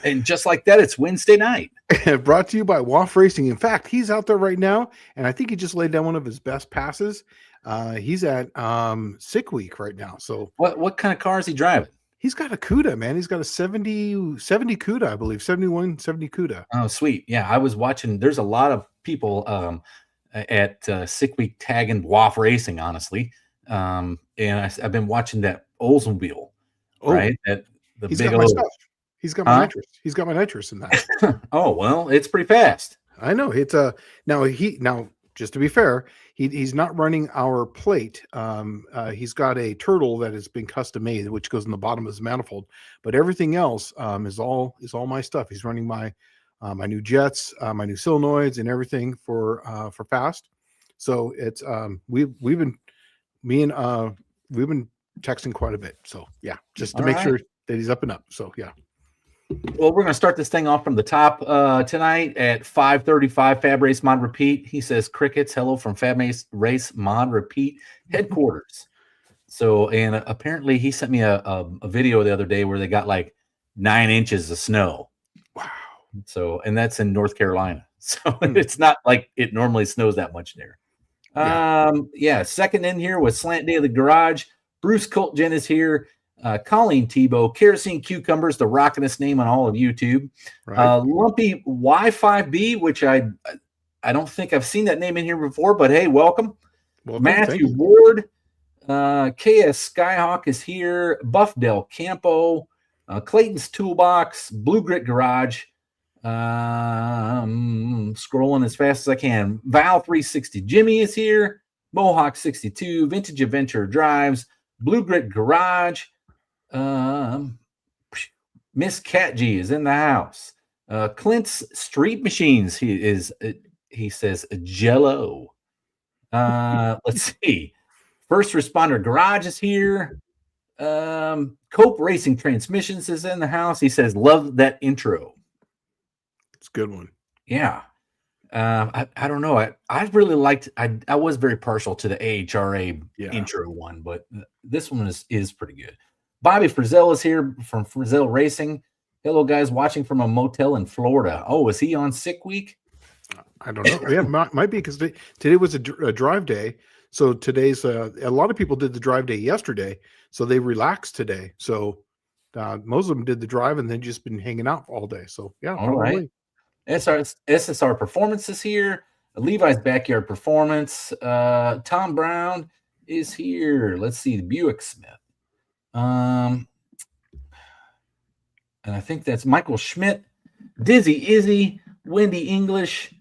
And just like that, it's Wednesday night. Brought to you by WAF Racing. In fact, he's out there right now, and I think he just laid down one of his best passes. He's at Sick Week right now. So What kind of car is he driving? he's got a CUDA, man. He's got a 70 CUDA, I believe, 7170 CUDA. Oh, sweet. Yeah, I was watching. There's a lot of people at Sick Week tagging WAF Racing, honestly. And I've been watching that Oldsmobile, right? That the he's big got my old stuff. He's got my nitrous. He's got my nitrous in that. Oh, well, it's pretty fast. I know. It's now just to be fair, he's not running our plate. He's got a turtle that has been custom made, which goes in the bottom of his manifold. But everything else is all my stuff. He's running my my new jets, my new solenoids, and everything for fast. So it's we've been texting quite a bit. So yeah, just to make sure that he's up and up. So yeah. Well, we're going to start this thing off from the top tonight at 5:35. Fab Race Mod Repeat. He says, "Crickets, hello from Fab Race Mod Repeat headquarters." So, and apparently he sent me a video the other day where they got like 9 inches of snow. Wow. So, and that's in North Carolina. So it's not like it normally snows that much there. Yeah. Second in here was Slant Daily Garage. Bruce Coltgen is here. Colleen Tebow, Kerosene Cucumbers, the rockinest name on all of YouTube. Right. Lumpy Y5B, which I don't think I've seen that name in here before, but hey, welcome. Matthew Ward, KS Skyhawk is here. Buff Del Campo, Clayton's Toolbox, Blue Grit Garage. Scrolling as fast as I can. Val 360 Jimmy is here. Mohawk 62, Vintage Adventure Drives, Blue Grit Garage. Miss Cat G is in the house. Clint's Street Machines. He says Jello. Let's see. First Responder Garage is here. Cope Racing Transmissions is in the house. He says, love that intro. It's a good one. Yeah. I don't know. I really liked. I was very partial to the AHRA intro one, but this one is pretty good. Bobby Frizzell is here from Frizzell Racing. Hello, guys, watching from a motel in Florida. Oh, is he on Sick Week? I don't know. Yeah, might be because today was a drive day. So today's a lot of people did the drive day yesterday, so they relaxed today. So most of them did the drive and then just been hanging out all day. So yeah, all right. SSR Performance is here. Levi's Backyard Performance. Tom Brown is here. Let's see, the Buick Smith. And I think that's Michael Schmidt, Dizzy Izzy, Wendy English,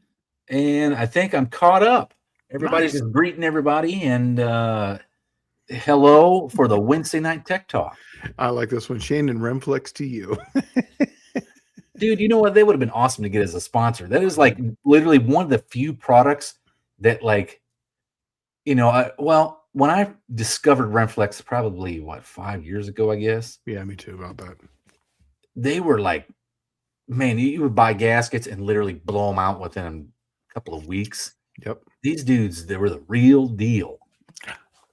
and I think I'm caught up. Everybody's just greeting everybody, and hello for the Wednesday Night Tech Talk. I like this one. Shane and Remflex to you. Dude, you know what? They would have been awesome to get as a sponsor. That is like literally one of the few products that like, when I discovered Renflex probably 5 years ago, I guess. Yeah, me too about that. They were like, man, you would buy gaskets and literally blow them out within a couple of weeks. Yep. These dudes, they were the real deal.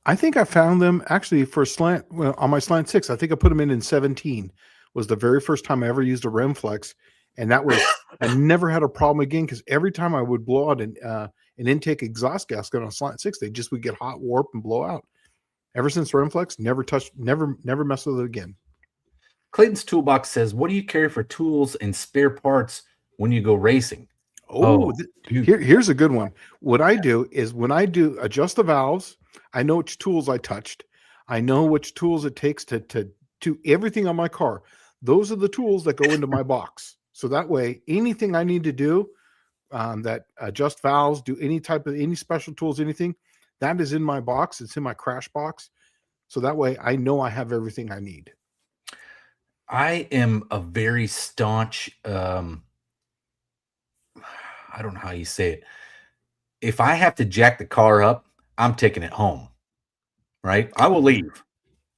I think I found them actually for on my Slant 6. I think I put them in 17. Was the very first time I ever used a Renflex, and that was I never had a problem again because every time I would blow out an intake exhaust gasket on a Slant 6, they just would get hot, warp, and blow out. Ever since Renflex, never messed with it again. Clayton's Toolbox says, "What do you carry for tools and spare parts when you go racing?" Here's a good one. What I do is when I do adjust the valves, I know which tools I touched. I know which tools it takes to do everything on my car. Those are the tools that go into my box. So that way, anything I need to do that adjust valves, do any special tools, anything, that is in my box. It's in my crash box. So that way I know I have everything I need. I am a very staunch, I don't know how you say it. If I have to jack the car up, I'm taking it home, right? I will leave.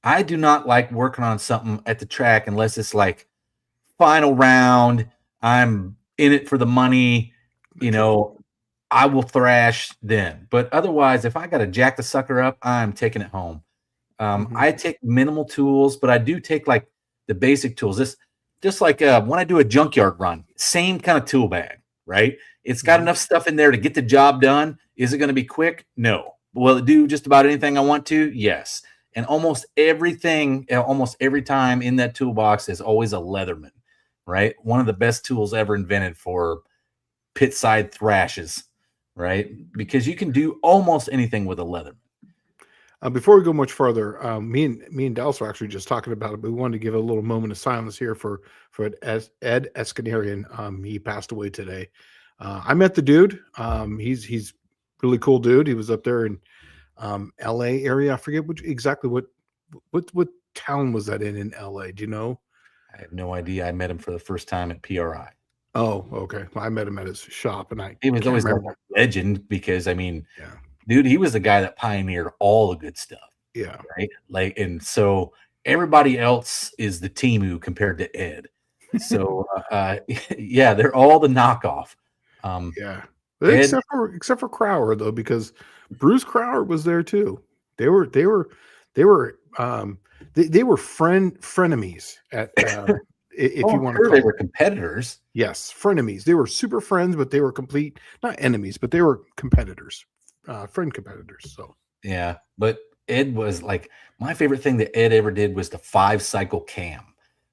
I do not like working on something at the track unless it's like final round. I'm in it for the money, I will thrash then. But otherwise, if I got to jack the sucker up, I'm taking it home. I take minimal tools, but I do take like the basic tools. just like when I do a junkyard run, same kind of tool bag, right? It's got enough stuff in there to get the job done. Is it going to be quick? No. Will it do just about anything I want to? Yes. And almost everything, almost every time in that toolbox is always a Leatherman, right? One of the best tools ever invented for pit side thrashes, right? Because you can do almost anything with a Leatherman. Before we go much further, me and Dallas were actually just talking about it, but we wanted to give a little moment of silence here for Ed Escanarian. He passed away today. I met the dude. He's really cool dude. He was up there in L.A. area. I forget exactly what town was that in L.A. Do you know? I have no idea. I met him for the first time at PRI. Oh, okay. Well, I met him at his shop, and he was always like a legend because I mean, yeah. Dude, he was the guy that pioneered all the good stuff. Yeah. Right. Like, and so everybody else is the Temu compared to Ed. So, yeah, they're all the knockoff. Yeah. Ed, except for Crowder though, because Bruce Crowder was there too. They were frenemies at, if you want to call they were competitors. Yes. Frenemies. They were super friends, but they were complete, not enemies, but they were competitors. Friend competitors. So yeah, but Ed was like, my favorite thing that Ed ever did was the 5-cycle cam,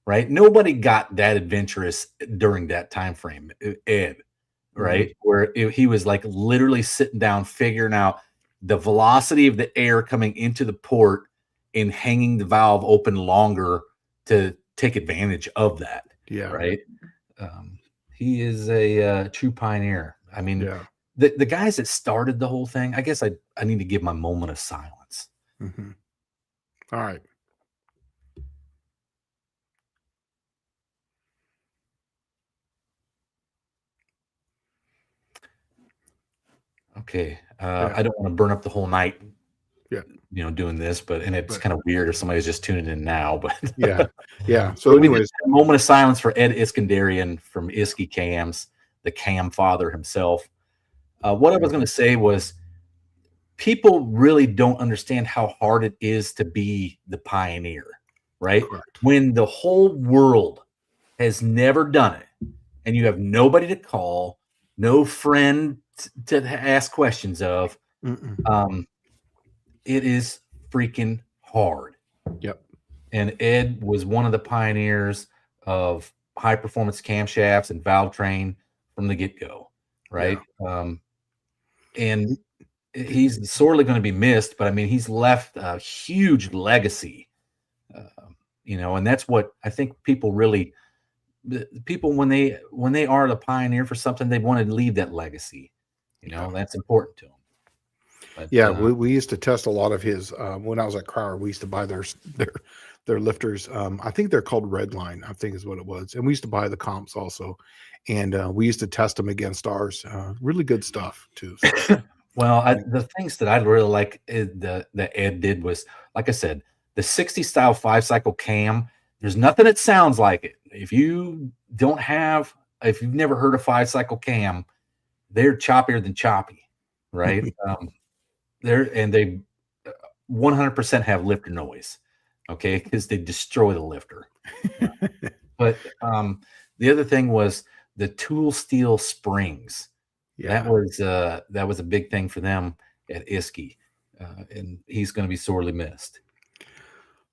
right? Nobody got that adventurous during that time frame. Ed, right? Where he was like literally sitting down, figuring out the velocity of the air coming into the port and hanging the valve open longer to take advantage of that. Yeah. Right. He is a true pioneer. I mean, yeah. The guys that started the whole thing, I guess I need to give my moment of silence. Mm-hmm. All right. Okay. I don't want to burn up the whole night, doing this, and it's kind of weird if somebody's just tuning in now, but yeah. So anyways, a moment of silence for Ed Iskandarian from Iski Cams, the cam father himself. What I was going to say was people really don't understand how hard it is to be the pioneer, right? Correct. When the whole world has never done it and you have nobody to call, no friend to ask questions of, it is freaking hard. Yep. And Ed was one of the pioneers of high performance camshafts and valve train from the get-go, right? Yeah. And he's sorely going to be missed, but I mean, he's left a huge legacy, and that's what I think people really, people, when they are the pioneer for something, they want to leave that legacy, that's important to them. But, we used to test a lot of his, when I was at Crowder, we used to buy their lifters. I think they're called Redline, I think is what it was. And we used to buy the comps also. And we used to test them against ours. Really good stuff too. So. Well, the things that I really like that Ed did was, like I said, the 60 style 5-cycle cam. There's nothing that sounds like it. If you've never heard a 5-cycle cam, they're choppier than choppy, right? They 100% have lifter noise, okay, because they destroy the lifter. But the other thing was the tool steel springs. Yeah. That was a big thing for them at Iski, and he's going to be sorely missed.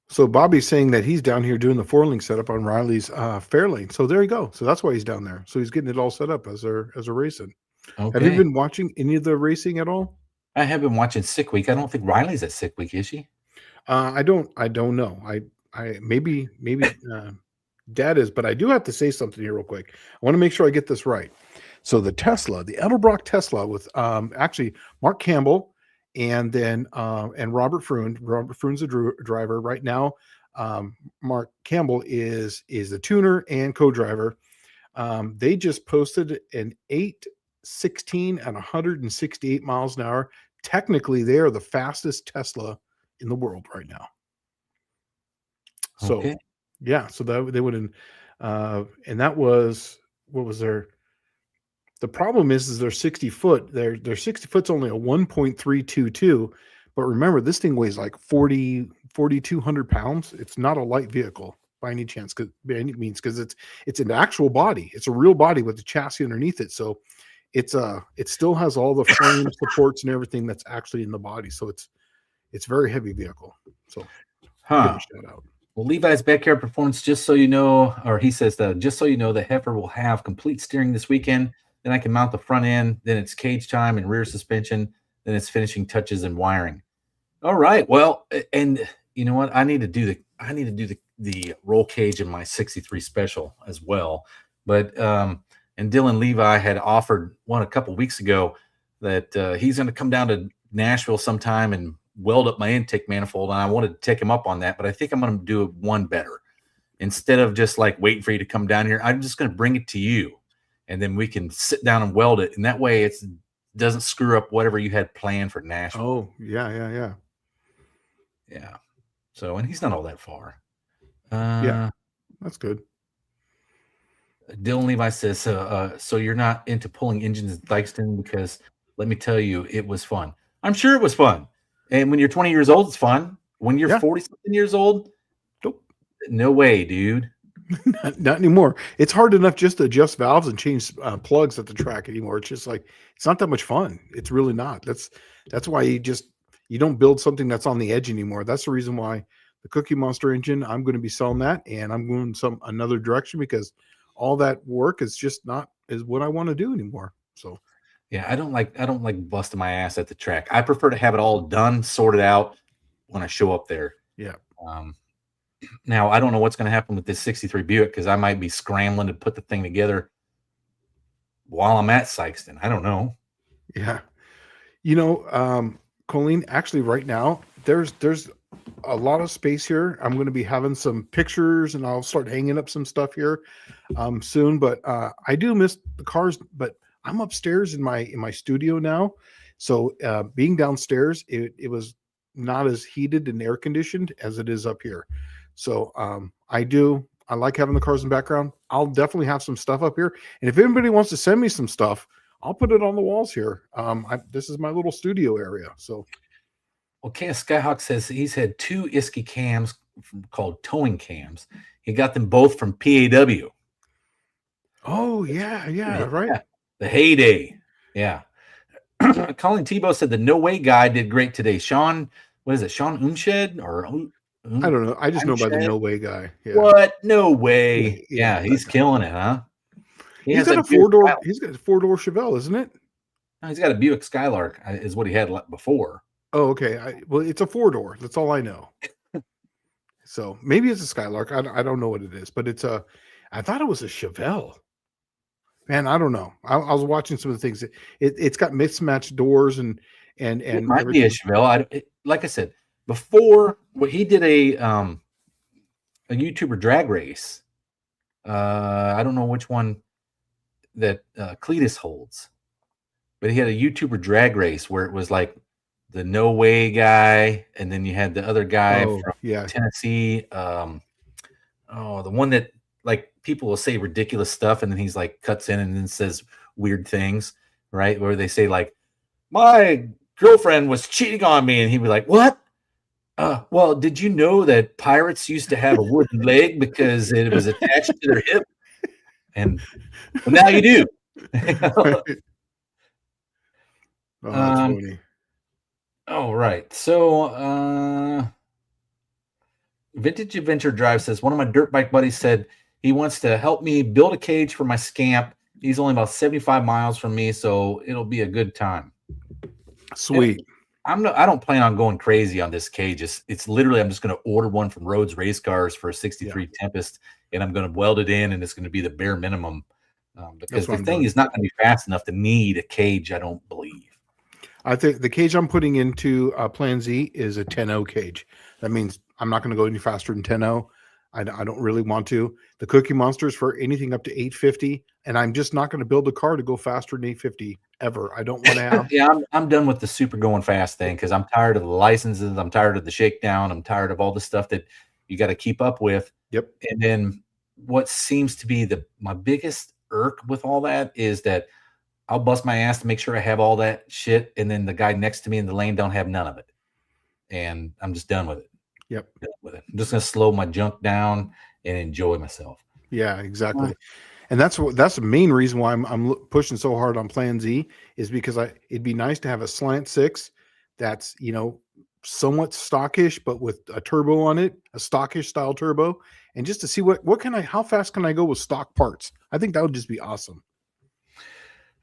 So Bobby's saying that he's down here doing the 4-link setup on Riley's Fairlane. So there you go. So that's why he's down there. So he's getting it all set up as they're racing. Okay. Have you been watching any of the racing at all? I have been watching Sick Week. I don't think Riley's at Sick Week, is she? I don't know. I maybe Dad is, but I do have to say something here real quick. I want to make sure I get this right. So the Tesla, the Edelbrock Tesla with actually Mark Campbell and then and Robert Freund. Robert Freund's a driver right now. Mark Campbell is the tuner and co-driver. They just posted an 816 at 168 miles an hour. Technically, they are the fastest Tesla in the world right now. So, okay. Yeah, so that they would, and that was, what was their, the problem is they're 60 foot. Their 60 foot's only a 1.322, but remember, this thing weighs like 4,200 pounds. It's not a light vehicle. by any chance, by any means, because it's an actual body. It's a real body with the chassis underneath it. So it still has all the frame supports and everything that's actually in the body. So it's very heavy vehicle. So give him a shout out. Well, Levi's Backyard Performance, just so you know, or he says, just so you know, the heifer will have complete steering this weekend. Then I can mount the front end. Then it's cage time and rear suspension. Then it's finishing touches and wiring. All right. Well, and you know what? I need to do the roll cage in my 63 Special as well. But and Dylan Levi had offered one a couple weeks ago that he's going to come down to Nashville sometime and weld up my intake manifold, and I wanted to take him up on that, but I think I'm going to do one better. Instead of just like waiting for you to come down here, I'm just going to bring it to you, and then we can sit down and weld it, and that way it doesn't screw up whatever you had planned for Nashville. Oh, yeah. So, and he's not all that far. Yeah, that's good. Dylan Levi says, so you're not into pulling engines at Dykeston? Because let me tell you, it was fun. I'm sure it was fun. And when you're 20 years old, it's fun. When you're 40-something years old, nope. No way, dude. Not anymore. It's hard enough just to adjust valves and change plugs at the track anymore. It's just like, it's not that much fun. It's really not. That's why you don't build something that's on the edge anymore. That's the reason why the Cookie Monster engine, I'm going to be selling that, and I'm going another direction, because all that work is just not is what I want to do anymore. So yeah, I don't like busting my ass at the track. I prefer to have it all done, sorted out when I show up there. Yeah. Now I don't know what's going to happen with this 63 Buick, because I might be scrambling to put the thing together while I'm at Sikeston. I don't know. Yeah. You know, Colleen, actually right now there's a lot of space here. I'm going to be having some pictures, and I'll start hanging up some stuff here soon, but I do miss the cars, but I'm upstairs in my studio now. So being downstairs, it was not as heated and air conditioned as it is up here. So I like having the cars in the background. I'll definitely have some stuff up here. And if anybody wants to send me some stuff, I'll put it on the walls here. This is my little studio area. So, okay, Skyhawk says he's had 2 Isky cams called towing cams. He got them both from PAW. Oh, yeah, right. Yeah. The heyday. Yeah. Colin Tebow said the No Way guy did great today. Sean, what is it? Sean Umshed or I don't know. I just know about the No Way guy. Yeah. What? No way. Yeah, he's killing it, huh? He's got a 4-door. He's got a 4-door Chevelle, isn't it? No, he's got a Buick Skylark, is what he had before. Oh, okay. Well, it's a 4-door. That's all I know. So maybe it's a Skylark. I don't know what it is, but I thought it was a Chevelle. Man, I don't know. I was watching some of the things. It's got mismatched doors and it might be a Chevelle. Like I said before, he did a YouTuber drag race. I don't know which one that Cletus holds, but he had a YouTuber drag race where it was like the No Way guy, and then you had the other guy from Tennessee. The one that like people will say ridiculous stuff, and then he's like cuts in and then says weird things, right? Where they say like, my girlfriend was cheating on me, and he'd be like, what? Well, did you know that pirates used to have a wooden leg because it was attached to their hip? And well, now you do. Oh, that's funny. Oh, right. So Vintage Adventure Drive says, one of my dirt bike buddies said he wants to help me build a cage for my Scamp. He's only about 75 miles from me, so it'll be a good time. Sweet. And I don't plan on going crazy on this cage. It's literally, I'm just going to order one from Rhodes Race Cars for a 63 Tempest, and I'm going to weld it in, and it's going to be the bare minimum because the thing is not going to be fast enough to need a cage, I don't believe. I think the cage I'm putting into Plan Z is a 10.0 cage. That means I'm not going to go any faster than 10.0. I don't really want to. The Cookie Monsters for anything up to 850, and I'm just not going to build a car to go faster than 850 ever. I don't want to have. Yeah, I'm done with the super going fast thing because I'm tired of the licenses. I'm tired of the shakedown. I'm tired of all the stuff that you got to keep up with. Yep. And then what seems to be my biggest irk with all that is that I'll bust my ass to make sure I have all that shit, and then the guy next to me in the lane don't have none of it, and I'm just done with it. Yep. With it. I'm just gonna slow my junk down and enjoy myself. Yeah, exactly. And that's the main reason why I'm pushing so hard on Plan Z, is because it'd be nice to have a slant six that's, somewhat stockish, but with a turbo on it, a stockish style turbo, and just to see how fast can I go with stock parts. I think that would just be awesome.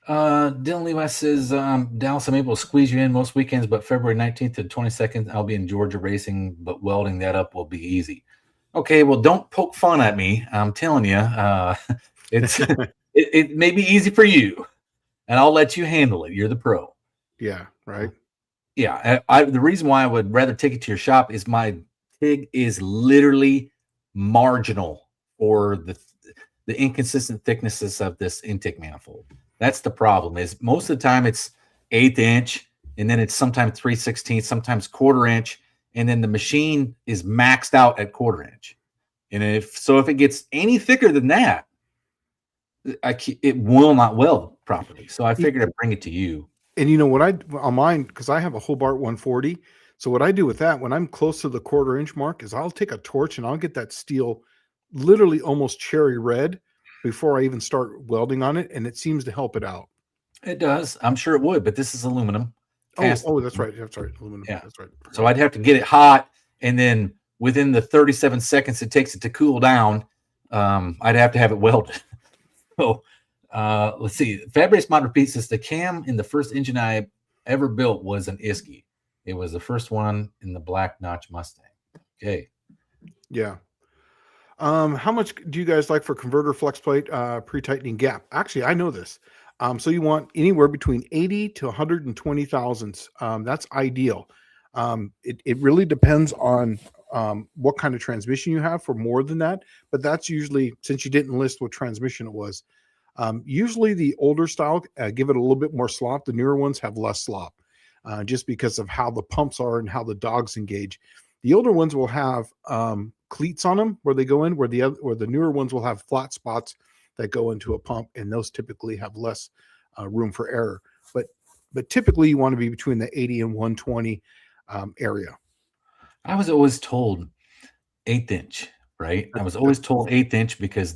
Dylan Levi says, Dallas, I'm able to squeeze you in most weekends, but February 19th to 22nd, I'll be in Georgia racing, but welding that up will be easy. Okay, well, don't poke fun at me. I'm telling you, it's it may be easy for you, and I'll let you handle it. You're the pro. Yeah, right. Yeah, the reason why I would rather take it to your shop is my TIG is literally marginal for the inconsistent thicknesses of this intake manifold. That's the problem. Is most of the time it's 1/8 inch, and then it's sometimes 3/16, sometimes 1/4 inch, and then the machine is maxed out at 1/4 inch. And if it gets any thicker than that, it will not weld properly. So I figured I'd bring it to you. And what on mine, because I have a Hobart 140. So what I do with that when I'm close to the 1/4 inch mark is I'll take a torch and I'll get that steel literally almost cherry red before I even start welding on it, and it seems to help it out. It does. I'm sure it would, but this is aluminum. Oh, that's right. That's right. Aluminum. Yeah, that's right. So I'd have to get it hot, and then within the 37 seconds it takes it to cool down, I'd have to have it welded. So let's see. Fabrice Mod repeats this: the cam in the first engine I ever built was an Isky. It was the first one in the Black Notch Mustang. Okay. Yeah. How much do you guys like for converter flex plate pre-tightening gap? Actually, I know this. So you want anywhere between 80 to 120 thousandths. That's ideal. It really depends on what kind of transmission you have for more than that, but that's usually, since you didn't list what transmission it was, usually the older style give it a little bit more slop. The newer ones have less slop, just because of how the pumps are and how the dogs engage. The older ones will have cleats on them where they go in, where the newer ones will have flat spots that go into a pump, and those typically have less room for error. But typically you want to be between the 80 and 120 area. I was always told 1/8 inch, right? I was always told 1/8 inch because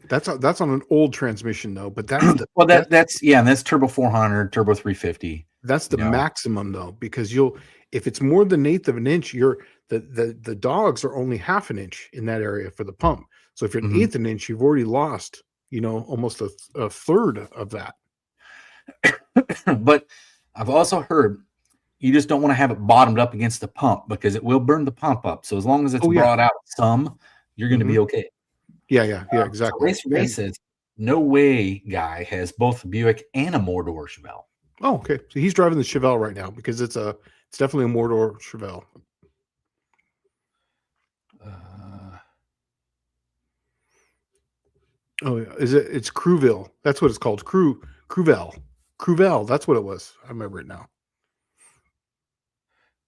that's on an old transmission though, but that's that's turbo 400, turbo 350. That's the maximum though, because if it's more than 1/8 of an inch, the dogs are only 1/2 an inch in that area for the pump. So if you're 1/8 an inch, you've already lost, almost a third of that. But I've also heard you just don't want to have it bottomed up against the pump because it will burn the pump up. So as long as it's brought out some, you're going to be okay. Yeah, exactly. So Race says, no way guy has both a Buick and a Mordor Chevelle. Oh, okay. So he's driving the Chevelle right now because it's definitely a Mordor Chevelle. Oh yeah, it's Cruville. That's what it's called. Cruvelle. That's what it was. I remember it now.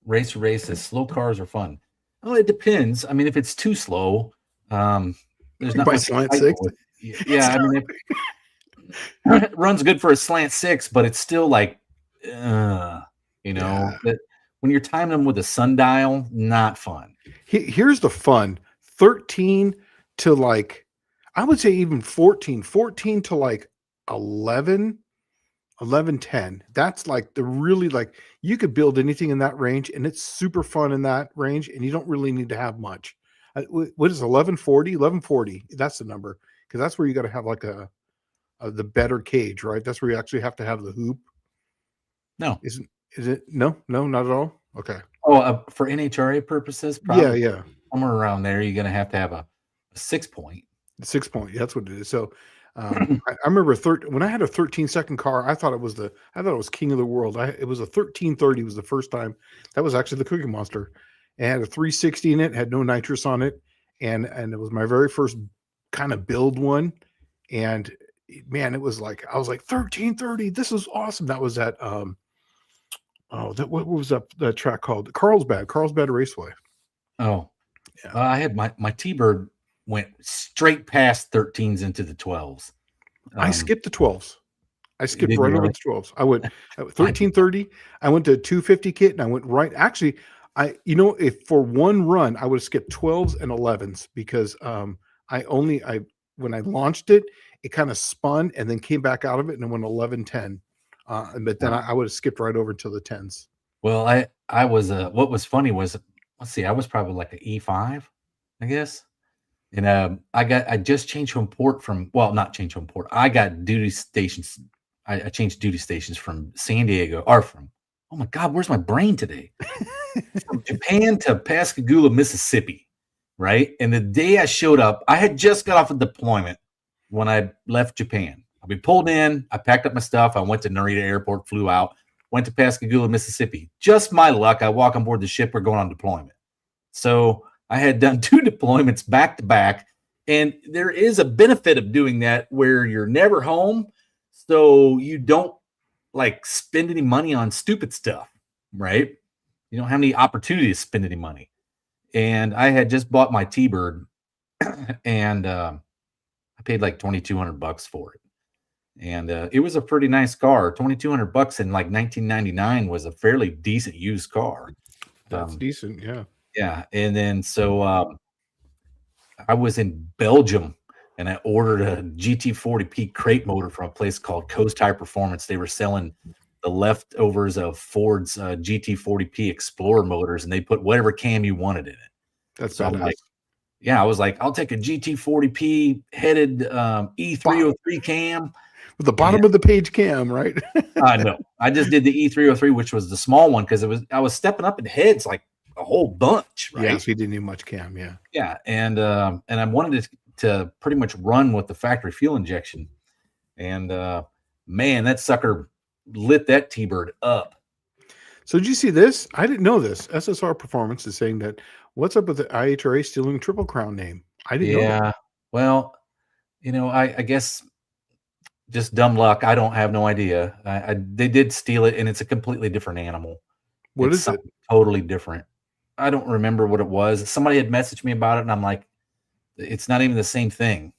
Race says slow cars are fun. Well, it depends. I mean, if it's too slow, there's not much slant six. Yeah, I mean, it runs good for a slant six, but it's still like, that when you're timing them with a sundial, not fun. Here's the fun: 13 to like, I would say even 14 to like 11, 10. That's like you could build anything in that range, and it's super fun in that range, and you don't really need to have much. What is 1140? 1140. That's the number, because that's where you got to have like the better cage, right? That's where you actually have to have the hoop. No, is it? No, not at all. Okay. Oh, for NHRA purposes, probably. Yeah. Somewhere around there, you're going to have a 6-point. 6-point. Yeah, that's what it is. So I remember when I had a 13-second car, I thought it was king of the world. It was a 1330 was the first time. That was actually the Cookie Monster. It had a 360 in it, had no nitrous on it, and it was my very first kind of build one. And man, it was like I was like 1330. This is awesome. That was at what was that track called? Carlsbad Raceway. Oh, yeah. I had my T-Bird went straight past 13s into the 12s. I skipped the 12s. I skipped right over the 12s. I went 1330. I went to 250 kit, and I went right. Actually, if for one run I would have skipped 12s and 11s because when I launched it, it kind of spun and then came back out of it and it went 11, 10. But then I would have skipped right over to the 10s. Well, I was what was funny was, let's see, I was probably like an E5, I guess. And I just changed to import from, well, not changed to import. I got duty stations. I changed duty stations from San Diego or from, oh my God, where's my brain today? From Japan to Pascagoula, Mississippi, right? And the day I showed up, I had just got off a deployment when I left Japan. We pulled in, I packed up my stuff, I went to Narita Airport, flew out, went to Pascagoula, Mississippi. Just my luck, I walk on board the ship, we're going on deployment. So I had done 2 deployments back to back, and there is a benefit of doing that where you're never home, so you don't like spend any money on stupid stuff, right? You don't have any opportunity to spend any money. And I had just bought my T-Bird, and I paid like $2,200 for it. And it was a pretty nice car. $2,200 in like 1999 was a fairly decent used car. That's decent, yeah. Yeah, and then so I was in Belgium and I ordered a GT40P crate motor from a place called Coast High Performance. They were selling the leftovers of Ford's GT40P Explorer motors, and they put whatever cam you wanted in it. That's so badass. I was like, I'll take a GT40P headed E303 cam. With the bottom of the page cam, right? I know. I just did the E303, which was the small one, because I was stepping up in heads like a whole bunch, right? Yeah, so you didn't need much cam, yeah. Yeah, and I wanted to pretty much run with the factory fuel injection, and man, that sucker lit that T-Bird up. So did you see this? I didn't know this. SSR Performance is saying that what's up with the IHRA stealing Triple Crown name? I didn't know that. Well, I guess just dumb luck. I don't have no idea. They did steal it, and it's a completely different animal. What is it? Totally different. I don't remember what it was. Somebody had messaged me about it, and I'm like, it's not even the same thing.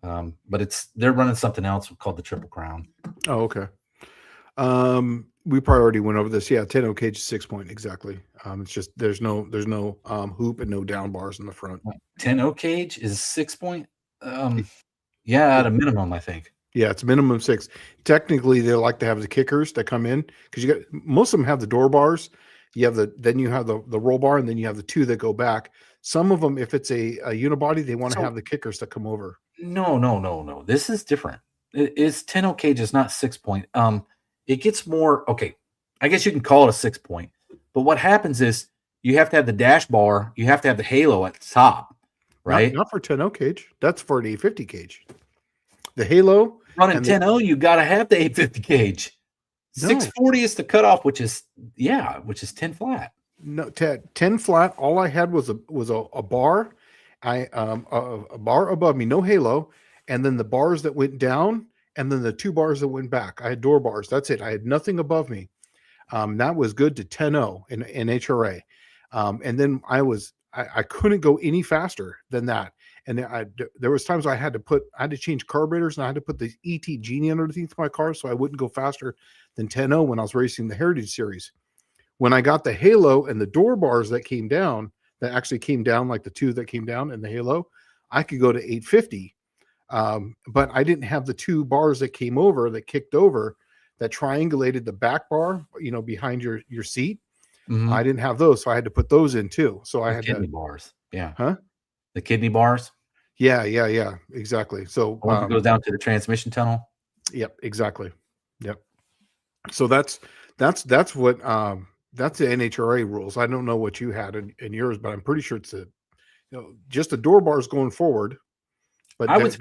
But they're running something else called the Triple Crown. Oh, okay. We probably already went over this. Yeah, 10 cage 6-point exactly. It's just there's no hoop and no down bars in the front. 10 cage is 6-point. Yeah, at a minimum, I think. Yeah, it's minimum 6. Technically, they like to have the kickers that come in because you got most of them have the door bars. You have then you have the roll bar, and then you have the 2 that go back. Some of them, if it's a unibody, they want to have the kickers that come over. No. This is different. It's 10 cage is not 6-point. It gets more okay. I guess you can call it a 6-point. But what happens is you have to have the dash bar, you have to have the halo at the top, right? Not for 10 cage. That's for an 850 cage. The halo running 10 you got to have the 850 cage. 640 is the cutoff, which is 10 flat. No, 10 flat. All I had was a bar, a bar above me, no halo, and then the bars that went down, and then the 2 bars that went back. I had door bars. That's it. I had nothing above me. That was good to 10-0 in HRA. And then I couldn't go any faster than that. And there was times I had to change carburetors, and I had to put the ET Genie underneath my car so I wouldn't go faster than 10-0 when I was racing the Heritage Series. When I got the halo and the door bars that came down, that actually came down like the 2 that came down in the halo, I could go to 850. But I didn't have the 2 bars that came over, that kicked over, that triangulated the back bar, behind your seat. Mm-hmm. I didn't have those, so I had to put those in too. So I had kidney bars. Yeah. Huh? The kidney bars. Yeah, exactly. So it goes down to the transmission tunnel. Yep, exactly. Yep. So that's what that's the NHRA rules. I don't know what you had in yours, but I'm pretty sure it's just the door bars going forward. But I was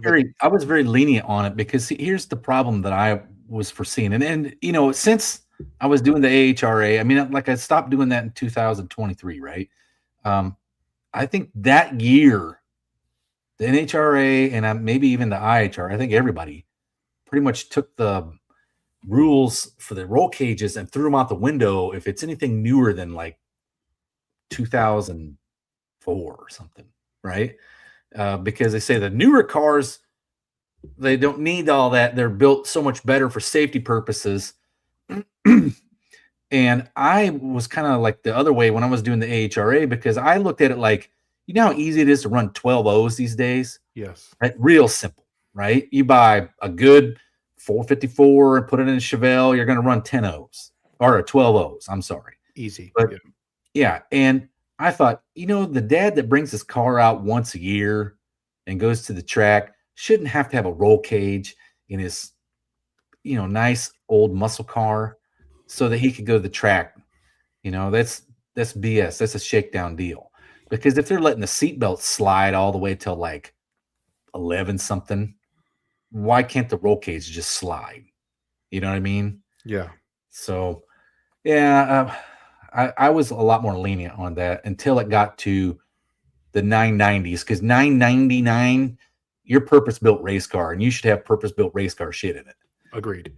very lenient on it because here's the problem that I was foreseeing, and since I was doing the AHRA, I mean, like I stopped doing that in 2023, right? I think that year, the NHRA and maybe even the IHR, I think everybody pretty much took the rules for the roll cages and threw them out the window if it's anything newer than like 2004 or something, right? Because they say the newer cars, they don't need all that. They're built so much better for safety purposes. And I was kind of like the other way when I was doing the AHRA, because I looked at it like, you know how easy it is to run 12 O's these days? Yes. Right? Real simple, right? You buy a good 454 and put it in a Chevelle, you're going to run 10 O's or 12 O's. I'm sorry. Easy. But yeah. And I thought, the dad that brings his car out once a year and goes to the track shouldn't have to have a roll cage in his, nice old muscle car so that he could go to the track. That's BS. That's a shakedown deal. Because if they're letting the seatbelt slide all the way till like 11 something, why can't the roll cage just slide? You know what I mean? Yeah. So, yeah, I was a lot more lenient on that until it got to the 990s, because 999, your purpose-built race car, and you should have purpose-built race car shit in it. Agreed.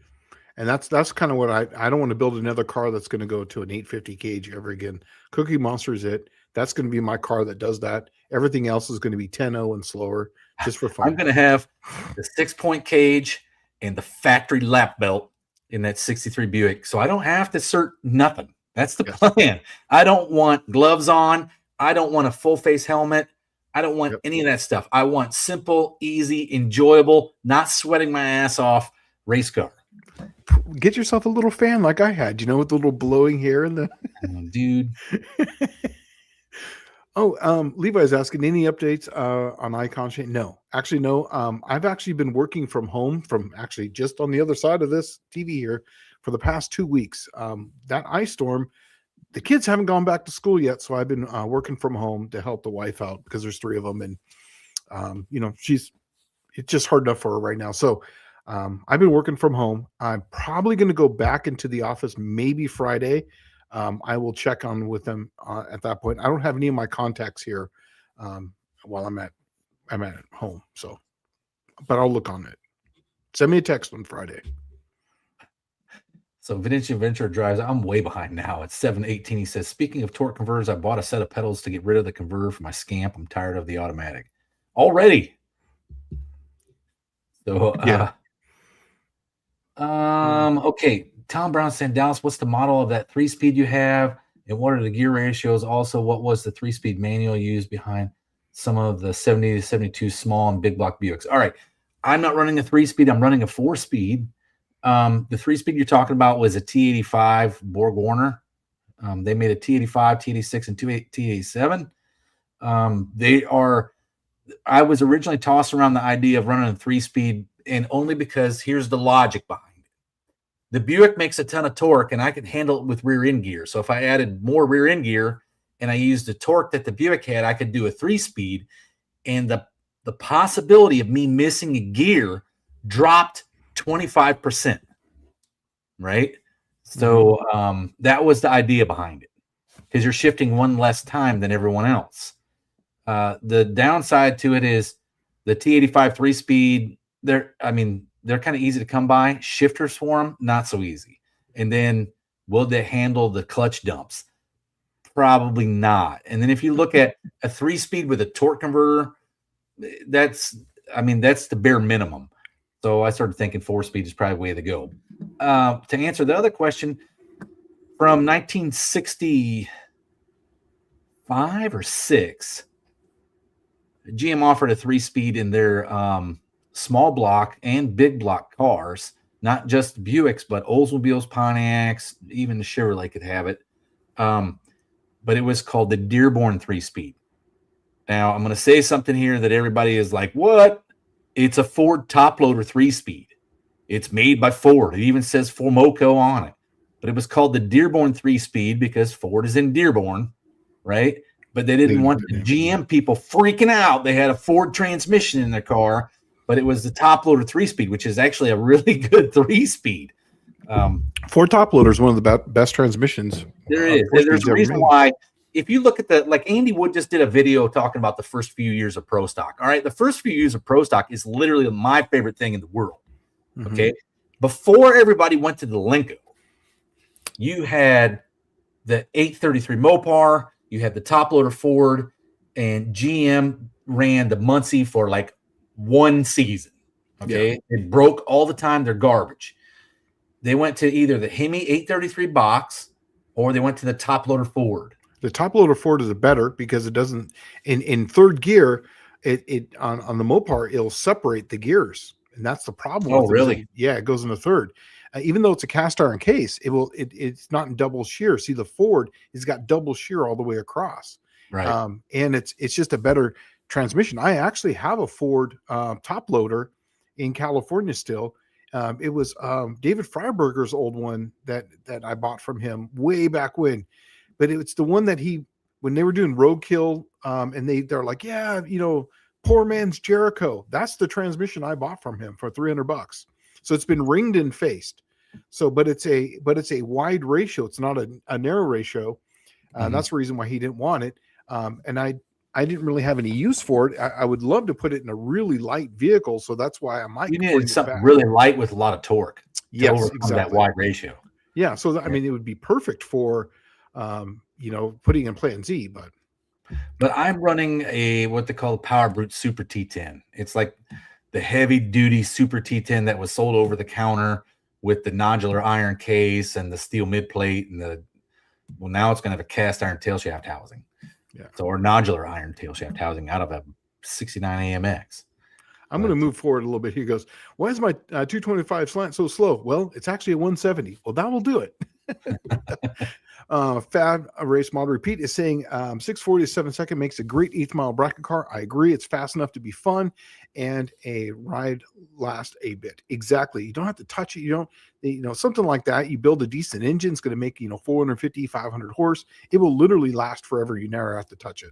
And that's kind of what I don't want to build another car that's going to go to an 850 cage ever again. Cookie Monster is it. That's going to be my car that does that. Everything else is going to be 10-0 and slower, just for fun. I'm going to have the 6-point cage and the factory lap belt in that 63 Buick, so I don't have to cert nothing. That's the plan. I don't want gloves on. I don't want a full-face helmet. I don't want any of that stuff. I want simple, easy, enjoyable, not sweating my ass off race car. Get yourself a little fan like I had, with the little blowing hair and the dude. Levi's asking, any updates on Icon Chain? No, actually, no. I've actually been working from home from actually just on the other side of this TV here for the past 2 weeks. That ice storm, the kids haven't gone back to school yet, so I've been working from home to help the wife out because there's 3 of them, and it's just hard enough for her right now. So I've been working from home. I'm probably going to go back into the office maybe Friday. I will check on with them at that point. I don't have any of my contacts here while I'm at home. So, but I'll look on it. Send me a text on Friday. So Vinci Venture drives. I'm way behind now. It's 7:18. He says, speaking of torque converters, I bought a set of pedals to get rid of the converter for my Scamp. I'm tired of the automatic already. So, okay. Tom Brown saying, Dallas, what's the model of that 3-speed you have? And what are the gear ratios? Also, what was the 3-speed manual used behind some of the 70 to 72 small and big block Buicks? All right. I'm not running a 3-speed. I'm running a 4-speed. The 3-speed you're talking about was a T85 Borg Warner. They made a T85, T86, and T87. I was originally tossed around the idea of running a 3-speed, and only because here's the logic behind it. The Buick makes a ton of torque, and I can handle it with rear end gear. So if I added more rear end gear and I used the torque that the Buick had, I could do a 3-speed, and the possibility of me missing a gear dropped 25%. Right? So that was the idea behind it, because you're shifting one less time than everyone else. The downside to it is the T85 3-speed, they're kind of easy to come by. Shifters for them, not so easy. And then will they handle the clutch dumps? Probably not. And then if you look at a 3-speed with a torque converter, that's the bare minimum. So I started thinking 4-speed is probably the way to go. To answer the other question, from 1965 or 6, GM offered a 3-speed in their small block and big block cars, not just Buicks, but Oldsmobiles, Pontiacs, even the Chevrolet could have it. But it was called the Dearborn 3-speed. Now, I'm going to say something here that everybody is like, what? It's a Ford top loader 3-speed. It's made by Ford. It even says Formoco on it. But it was called the Dearborn 3-speed because Ford is in Dearborn, right? But they didn't want the GM people freaking out. They had a Ford transmission in their car, but it was the top loader 3-speed, which is actually a really good 3-speed. Ford top loader is one of the best transmissions. There is. There's a reason why. If you look at like Andy Wood just did a video talking about the first few years of Pro Stock. All right. The first few years of Pro Stock is literally my favorite thing in the world. Okay. Before everybody went to the Lenco, you had the 833 Mopar, you had the top loader Ford, and GM ran the Muncie for like one season. Okay. Yeah. It broke all the time. They're garbage. They went to either the Hemi 833 box or they went to the top loader Ford. The top loader Ford is better because it doesn't in third gear. It on the Mopar it'll separate the gears, and that's the problem. Oh, with really? It goes in a third. Even though it's a cast iron case, it's not in double shear. See, the Ford has got double shear all the way across, Right. And it's just a better transmission. I actually have a Ford top loader in California still. It was David Freiberger's old one that I bought from him way back when, but it's the one that when they were doing roadkill, and they're like, yeah, poor man's Jericho. That's the transmission I bought from him for $300. So it's been ringed and faced. So, but it's a wide ratio. It's not a narrow ratio. That's the reason why he didn't want it. And I didn't really have any use for it. I would love to put it in a really light vehicle. So that's why I might. You needed something really light with a lot of torque. Yes, exactly. That wide ratio. Yeah. So I mean, it would be perfect for, putting in Plan Z, but I'm running what they call a Power Brute Super T10. It's like the heavy duty Super T10 that was sold over the counter with the nodular iron case and the steel mid plate and now it's going to have a cast iron tail shaft housing. Yeah. So, or nodular iron tail shaft housing out of a 69 AMX. I'm going to move forward a little bit. He goes, why is my 225 slant so slow? Well, it's actually a 170. Well, that will do it. Fab Race Model Repeat is saying 640 to 7 second makes a great 8th mile bracket car. I agree. It's fast enough to be fun and a ride last a bit. Exactly. You don't have to touch it. You don't, something like that. You build a decent engine. It's going to make, 450, 500 horse. It will literally last forever. You never have to touch it.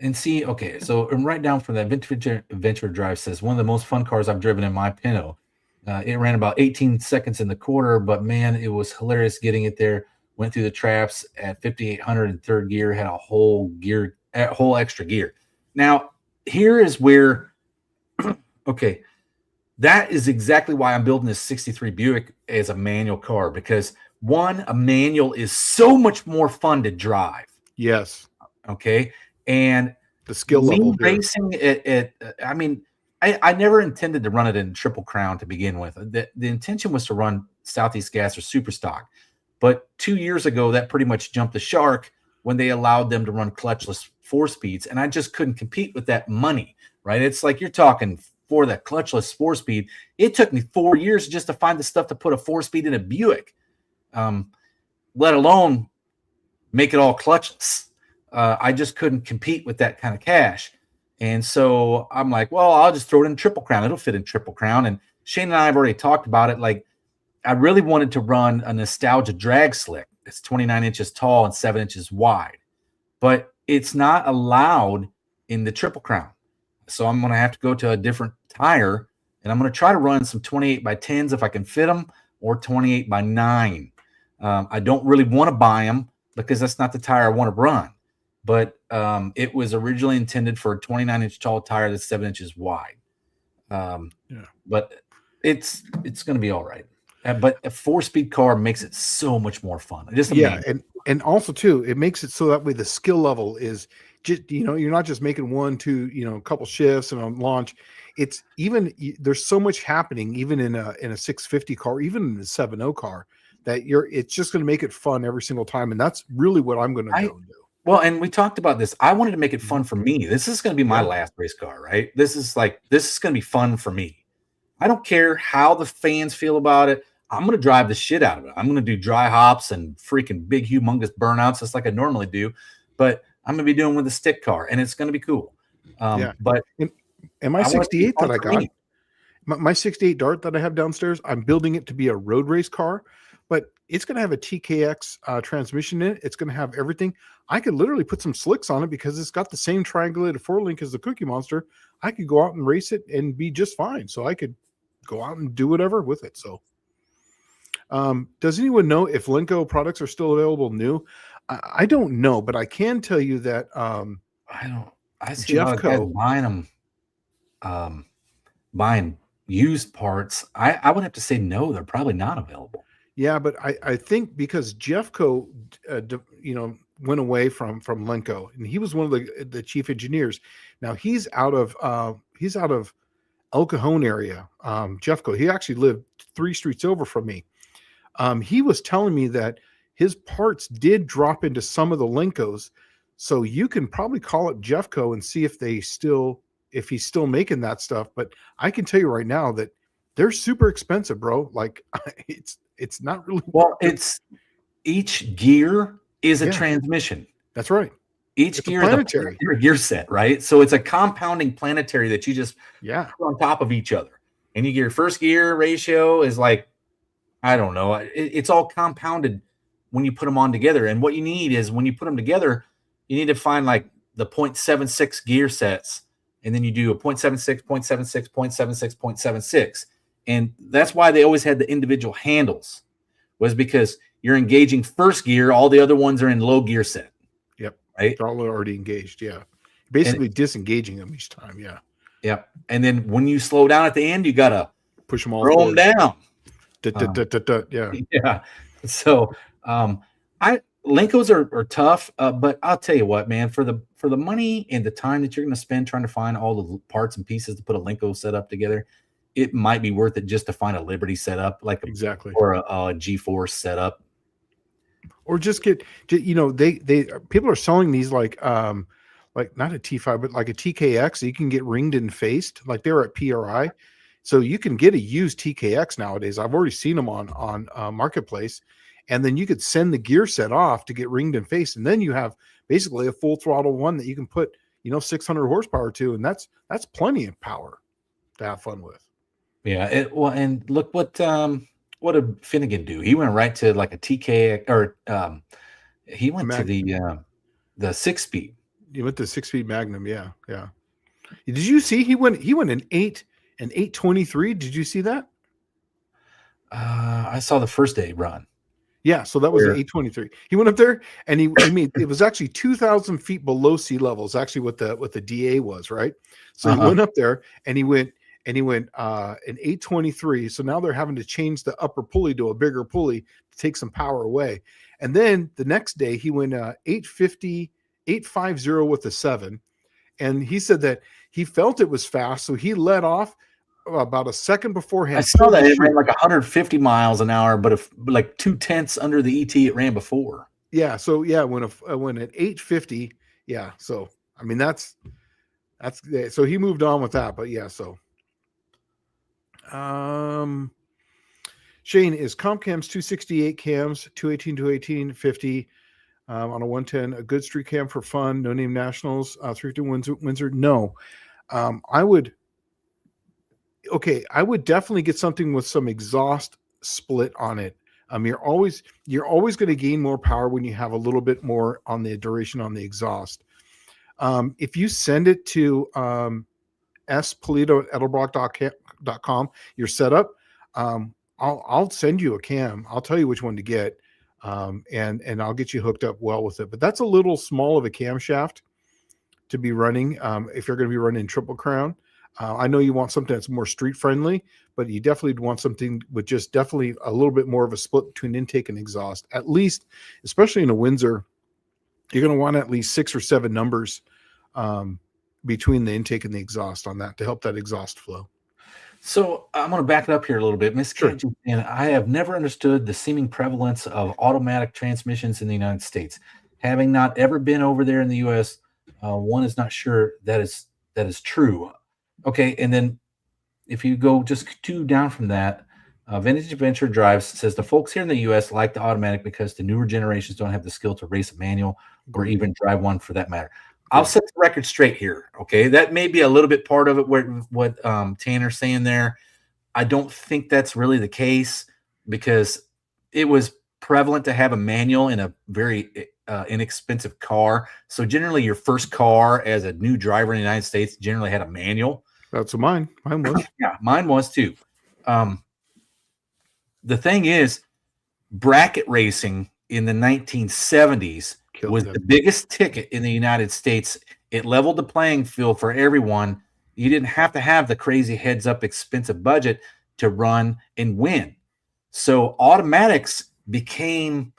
And see, okay, so right down from that, Venture Drive says, one of the most fun cars I've driven in my Pinto. It ran about 18 seconds in the quarter, but man, it was hilarious getting it there. Went through the traps at 5,800 in third gear, had a whole extra gear. Now, here is where, okay, that is exactly why I'm building this 63 Buick as a manual car, because one, a manual is so much more fun to drive. Yes. Okay. And the skill level racing I never intended to run it in Triple Crown to begin with. The intention was to run Southeast Gas or Super Stock. But 2 years ago, that pretty much jumped the shark when they allowed them to run clutchless 4-speeds. And I just couldn't compete with that money, right? It's like you're talking for that clutchless 4-speed. It took me 4 years just to find the stuff to put a 4-speed in a Buick, let alone make it all clutchless. I just couldn't compete with that kind of cash. And so I'm like, well, I'll just throw it in Triple Crown. It'll fit in Triple Crown. And Shane and I have already talked about it. Like, I really wanted to run a Nostalgia drag slick. It's 29 inches tall and 7 inches wide, but it's not allowed in the Triple Crown. So I'm going to have to go to a different tire, and I'm going to try to run some 28 by 10s if I can fit them, or 28 by 9. I don't really want to buy them because that's not the tire I want to run. But it was originally intended for a 29 inch tall tire that's 7 inches wide. But it's going to be all right. But a 4-speed car makes it so much more fun. Just and also too, it makes it so that way the skill level is just, you're not just making 1, 2, a couple shifts and on launch. It's even, there's so much happening even in a 650 car, even in a 7.0 car, that it's just going to make it fun every single time. And that's really what I'm going to do. Well, and we talked about this. I wanted to make it fun for me. This is going to be my last race car, right? This is going to be fun for me. I don't care how the fans feel about it. I'm going to drive the shit out of it. I'm going to do dry hops and freaking big, humongous burnouts just like I normally do. But I'm going to be doing with a stick car, and it's going to be cool. But and my 68 that I got, my 68 Dart that I have downstairs, I'm building it to be a road race car. But it's going to have a TKX transmission in it. It's going to have everything. I could literally put some slicks on it because it's got the same triangulated 4-link as the Cookie Monster. I could go out and race it and be just fine. So I could go out and do whatever with it. So does anyone know if Lenco products are still available new? I don't know, but I can tell you that I see Jeffco buying them, buying used parts. I would have to say no, they're probably not available. Yeah, but I think because Jeffco, went away from Lenco, and he was one of the chief engineers. Now he's out of El Cajon area. Jeffco, he actually lived 3 streets over from me. He was telling me that his parts did drop into some of the Lenkos. So you can probably call up Jeffco and see if he's still making that stuff. But I can tell you right now that they're super expensive, bro. Like it's not really. Well, it's each gear is a Yeah. transmission. That's right. Each It's a gear is a planetary. gear set, right? So it's a compounding planetary that you just put on top of each other. And you get your first gear ratio is like, I don't know. It's all compounded when you put them on together. And what you need is when you put them together, you need to find like the 0.76 gear sets. And then you do a 0.76, 0.76, 0.76, 0.76. And that's why they always had the individual handles, was because you're engaging first gear. All the other ones are in low gear set. Yep. Right. They're all already engaged. Yeah. Basically disengaging them each time. Yeah. Yep. And then when you slow down at the end, you got to push them all, throw them down. Yeah. Yeah. So, Lenkos are tough, but I'll tell you what, man, for the money and the time that you're going to spend trying to find all the parts and pieces to put a Lenko setup together, it might be worth it just to find a Liberty setup, like or a G-Force setup, or just get, they people are selling these like not a T5, but like a TKX. So you can get ringed and faced, like they're at PRI. So you can get a used TKX nowadays. I've already seen them on Marketplace. And then you could send the gear set off to get ringed and faced. And then you have basically a full throttle one that you can put, 600 horsepower to. And that's plenty of power to have fun with. Yeah. And look what did Finnegan do? He went right to like a TKX, or he went to the 6-speed. He went to 6-speed Magnum. Yeah. Yeah. Did you see he went an 823? Did you see that? I saw the first day run. Yeah, so that was an 823. He went up there and he made, it was actually 2,000 feet below sea level. Is actually what the DA was, right? So he went up there and he went an 823. So now they're having to change the upper pulley to a bigger pulley to take some power away. And then the next day he went 850 with a 7. And he said that he felt it was fast, so he let off about a second beforehand. I saw that it ran like 150 miles an hour, but like 2/10 under the ET it ran before. Yeah. So yeah, when at 850, yeah. So I mean that's so he moved on with that, but yeah. So Shane, is comp cams 268 cams, 218, 218, 50 on a 110 a good street cam for fun? No name nationals, 3-2 Windsor. No, I would definitely get something with some exhaust split on it. You're always going to gain more power when you have a little bit more on the duration on the exhaust. If you send it to spolito@edelbrock.com, your setup, I'll send you a cam. I'll tell you which one to get, and I'll get you hooked up well with it. But that's a little small of a camshaft to be running if you're going to be running Triple Crown. I know you want something that's more street friendly, but you definitely want something with just definitely a little bit more of a split between intake and exhaust. At least, especially in a Windsor, you're going to want at least 6 or 7 numbers between the intake and the exhaust on that to help that exhaust flow. So I'm going to back it up here a little bit, Miss Cajun, and I have never understood the seeming prevalence of automatic transmissions in the United States. Having not ever been over there in the U.S., one is not sure that is true. Okay, and then if you go just 2 down from that, Vintage Adventure Drives says the folks here in the U.S. like the automatic because the newer generations don't have the skill to race a manual or even drive one for that matter. I'll set the record straight here, okay? That may be a little bit part of it, what Tanner's saying there. I don't think that's really the case because it was prevalent to have a manual in a very inexpensive car. So generally your first car as a new driver in the United States generally had a manual. That's mine. Mine was. Yeah, mine was too. The thing is, bracket racing in the 1970s was the biggest ticket in the United States. It leveled the playing field for everyone. You didn't have to have the crazy heads-up expensive budget to run and win. So automatics became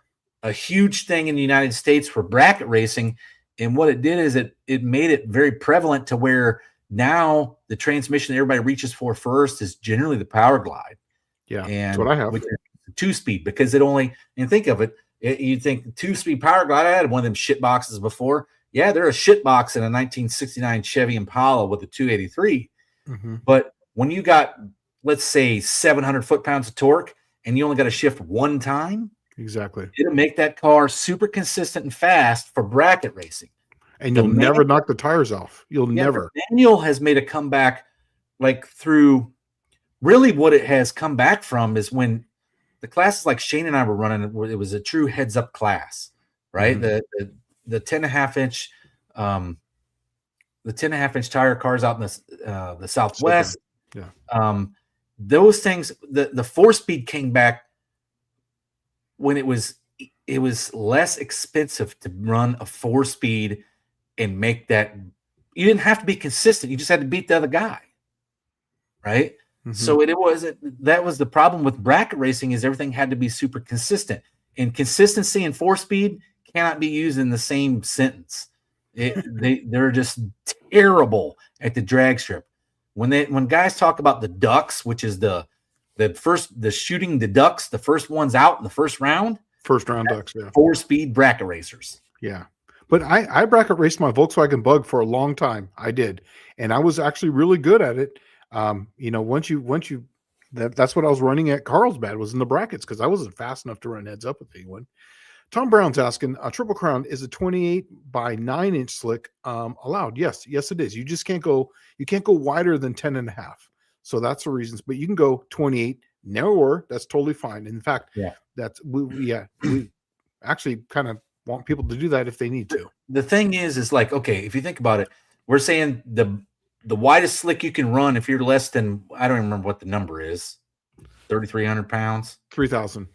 a huge thing in the United States for bracket racing. And what it did is it made it very prevalent to where now the transmission everybody reaches for first is generally the Power Glide. Yeah, and that's what I have. Which is 2-speed because it only, and think of it, you think 2-speed power glide. I had one of them shit boxes before. Yeah, they're a shit box in a 1969 Chevy Impala with a 283. Mm-hmm. But when you got, let's say, 700 foot-pounds of torque and you only got to shift one time, exactly, it'll make that car super consistent and fast for bracket racing. And you'll never knock the tires off. You'll never. Manual has made a comeback, like through really what it has come back from is when the classes like Shane and I were running, it was a true heads up class, right? Mm-hmm. The 10.5 inch, the 10.5 inch tire cars out in the Southwest. Yeah. Those things, the 4-speed came back when it was less expensive to run a 4-speed and make that. You didn't have to be consistent. You just had to beat the other guy. Right. Mm-hmm. So that was the problem with bracket racing is everything had to be super consistent, and consistency and 4-speed cannot be used in the same sentence. They're just terrible at the drag strip. When guys talk about the ducks, which is the shooting the ducks, the first ones out in the first round ducks, yeah, 4-speed bracket racers. Yeah. But I bracket raced my Volkswagen Bug for a long time. I did. And I was actually really good at it. That's what I was running at Carlsbad was in the brackets because I wasn't fast enough to run heads up with anyone. Tom Brown's asking, a Triple Crown is a 28 by 9 inch slick allowed? Yes, it is. You just can't go wider than 10.5. So that's the reasons. But you can go 28 narrower. That's totally fine. In fact, we actually kind of want people to do that if they need to. The thing is like, okay, if you think about it, we're saying the widest slick you can run if you're less than, I don't remember what the number is, 3,300 pounds, 3,000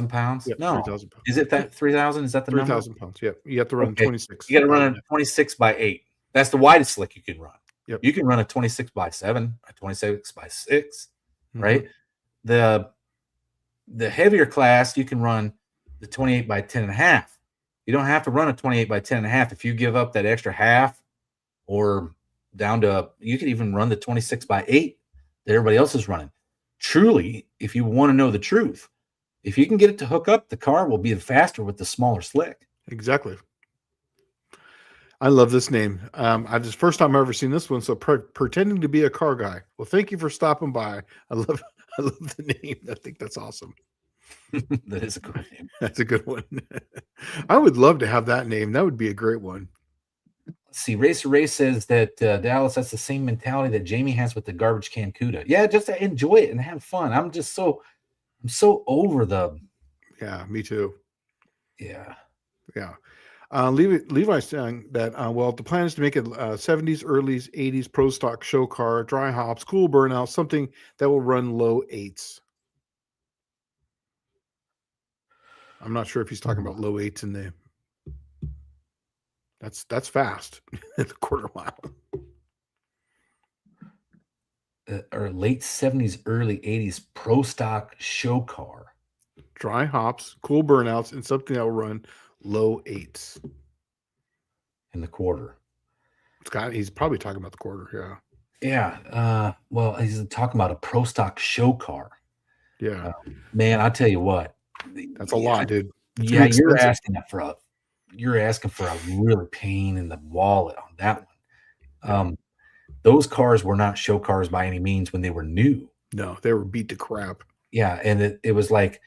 pounds. Yep, no, 3,000 pounds. Is it that 3,000? Is that the 3,000 pounds? Yeah, you have to run 26. You got to run a 26 by 8. That's the widest slick you can run. Yep. You can run a 26 by 7, a 26 by 6, right? The heavier class, you can run the 28 by 10.5. You don't have to run a 28 by 10.5 if you give up that extra half, or down to, you can even run the 26 by 8 that everybody else is running. Truly, if you want to know the truth, if you can get it to hook up, the car will be faster with the smaller slick. Exactly. I love this name. This first time I've ever seen this one. So pretending to be a car guy. Well, thank you for stopping by. I love the name. I think that's awesome. That is a good name. That's a good one. I would love to have that name. That would be a great one. Let's see, Racer Ray says that Dallas, that's the same mentality that Jamie has with the garbage can CUDA. Yeah, just to enjoy it and have fun. I'm so over the. Yeah, me too. Yeah. Levi's saying that, the plan is to make it 70s, early 80s pro stock show car, dry hops, cool burnout, something that will run low 8s. I'm not sure if he's talking about low 8s in the. That's fast. The quarter mile. Or late 70s, early 80s pro stock show car. Dry hops, cool burnouts, and something that will run low 8s. In the quarter. He's probably talking about the quarter, yeah. Yeah. He's talking about a pro stock show car. Yeah. Man, I tell you what. That's a lot, dude. You're asking for a really pain in the wallet on that one. Those cars were not show cars by any means when they were new. No, they were beat to crap. Yeah, and it was like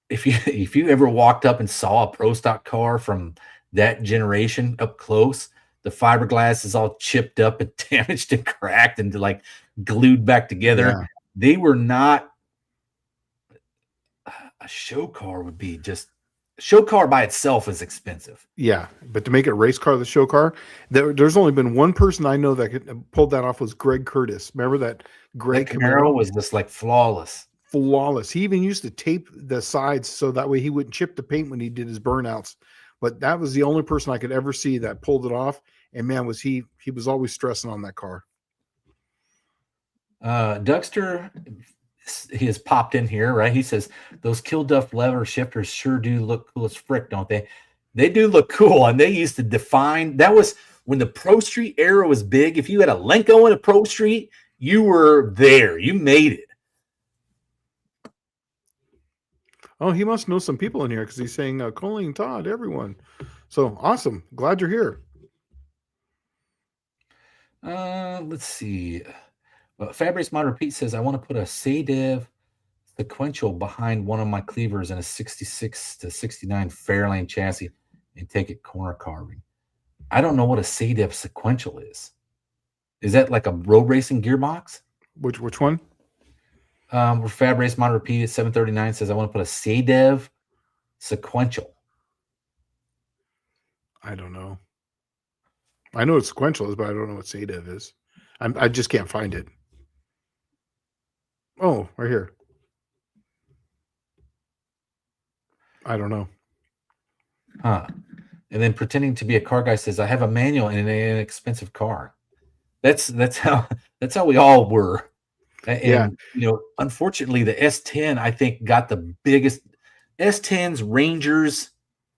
if you ever walked up and saw a pro stock car from that generation up close, the fiberglass is all chipped up and damaged and cracked and like glued back together. Yeah. They were not. A show car would be just. Show car by itself is expensive. Yeah, but to make it a race car, the show car, there's only been one person I know that pulled that off was Greg Curtis. Remember that Greg Camaro was just like flawless. Flawless. He even used to tape the sides so that way he wouldn't chip the paint when he did his burnouts. But that was the only person I could ever see that pulled it off. And man, was he was always stressing on that car. Duxter, he has popped in here, right? He says those Kill Duff lever shifters sure do look cool as frick, don't they? They do look cool, and they used to define. That was when the Pro Street era was big. If you had a Lenko in a Pro Street, you were there. You made it. Oh, he must know some people in here because he's saying Colleen, Todd, everyone. So awesome. Glad you're here. Let's see. Fabrice Mod Repeat says, I want to put a Sadev sequential behind one of my cleavers in a 66 to 69 Fairlane chassis and take it corner carving. I don't know what a Sadev sequential is. Is that like a road racing gearbox? Which one? Where Fabrice Mod Repeat at 739 says, I want to put a Sadev sequential. I don't know. I know what sequential is, but I don't know what Sadev is. I just can't find it. Oh, right here. I don't know. Huh. And then pretending to be a car guy says, I have a manual in an inexpensive car. That's how we all were. And Yeah. Unfortunately, the S10, I think, got the biggest S10s, Rangers,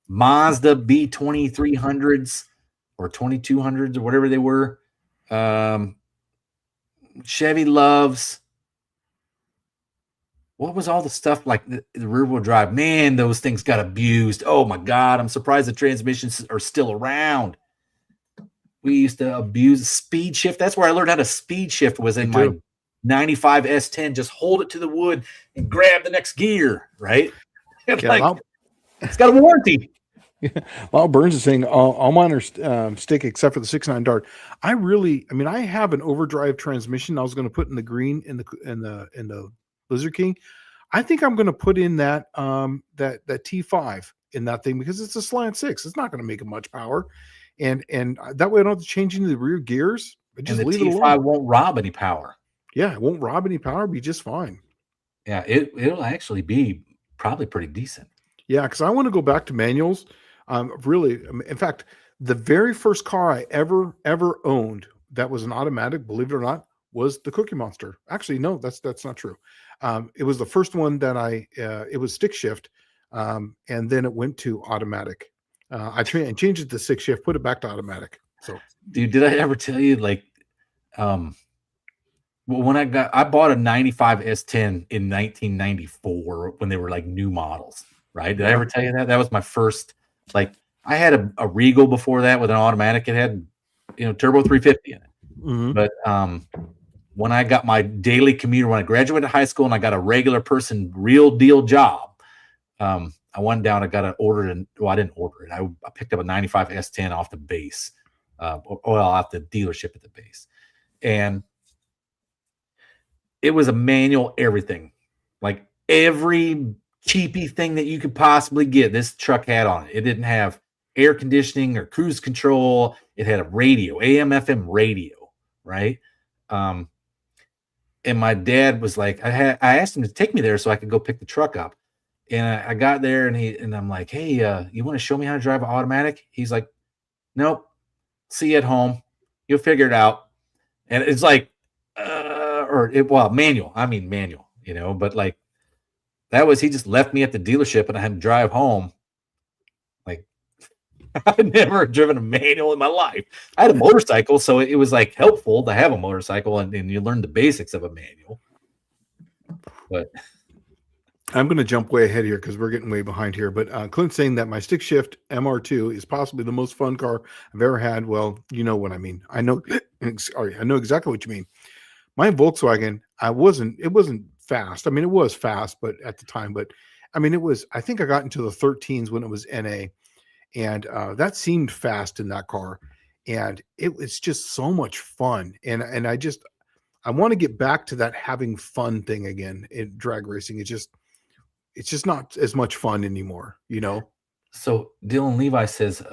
Mazda B2300s or 2200s or whatever they were. Chevy Loves. What was all the stuff like the rear wheel drive? Man, those things got abused. Oh my God. I'm surprised the transmissions are still around. We used to abuse speed shift. That's where I learned how to speed shift, was in my 95 S10. Just hold it to the wood and grab the next gear, right? Yeah, it's got a warranty. Lyle Burns is saying all mine are stick except for the 6.9 Dart. I have an overdrive transmission I was going to put in the green in the Lizard King. I think I'm going to put in that that T5 in that thing because it's a slant 6. It's not going to make much power, and that way I don't have to change into the rear gears. Just leave it alone. T5 won't rob any power. Yeah, it won't rob any power. Be just fine. Yeah, it'll actually be probably pretty decent. Yeah, because I want to go back to manuals. Really, in fact, the very first car I ever owned that was an automatic, believe it or not, was the Cookie Monster. Actually, no, that's not true. It was the first one that it was stick shift, and then it went to automatic. I changed it to stick shift, put it back to automatic. So, dude, did I ever tell you when I bought a 95 S10 in 1994 when they were like new models, right? Did I ever tell you that? That was my first. Like, I had a Regal before that with an automatic. It had, turbo 350 in it. Mm-hmm. But when I got my daily commuter, when I graduated high school and I got a regular person, real deal job, I went down. I got it ordered, and I didn't order it. I picked up a 95 S10 off the base, off the dealership at the base, and it was a manual everything, like every cheapy thing that you could possibly get. This truck had on it. It didn't have air conditioning or cruise control. It had a radio, AM, FM radio, right? And my dad was like, I asked him to take me there so I could go pick the truck up. And I got there and I'm like, hey, you want to show me how to drive an automatic? He's like, nope. See you at home. You'll figure it out. And it's like, manual. I mean, manual, but like, he just left me at the dealership and I had to drive home. Like, I've never driven a manual in my life. I had a motorcycle, so it was like helpful to have a motorcycle and you learn the basics of a manual. But I'm going to jump way ahead here because we're getting way behind here. But Clint's saying that my stick shift MR2 is possibly the most fun car I've ever had. Well, you know what I mean. I know exactly what you mean. My Volkswagen, it wasn't fast. I mean, it was fast, but at the time, I think I got into the 13s when it was NA, and that seemed fast in that car, and it was just so much fun. And I want to get back to that having fun thing again in drag racing. It's just not as much fun anymore, So Dylan Levi says,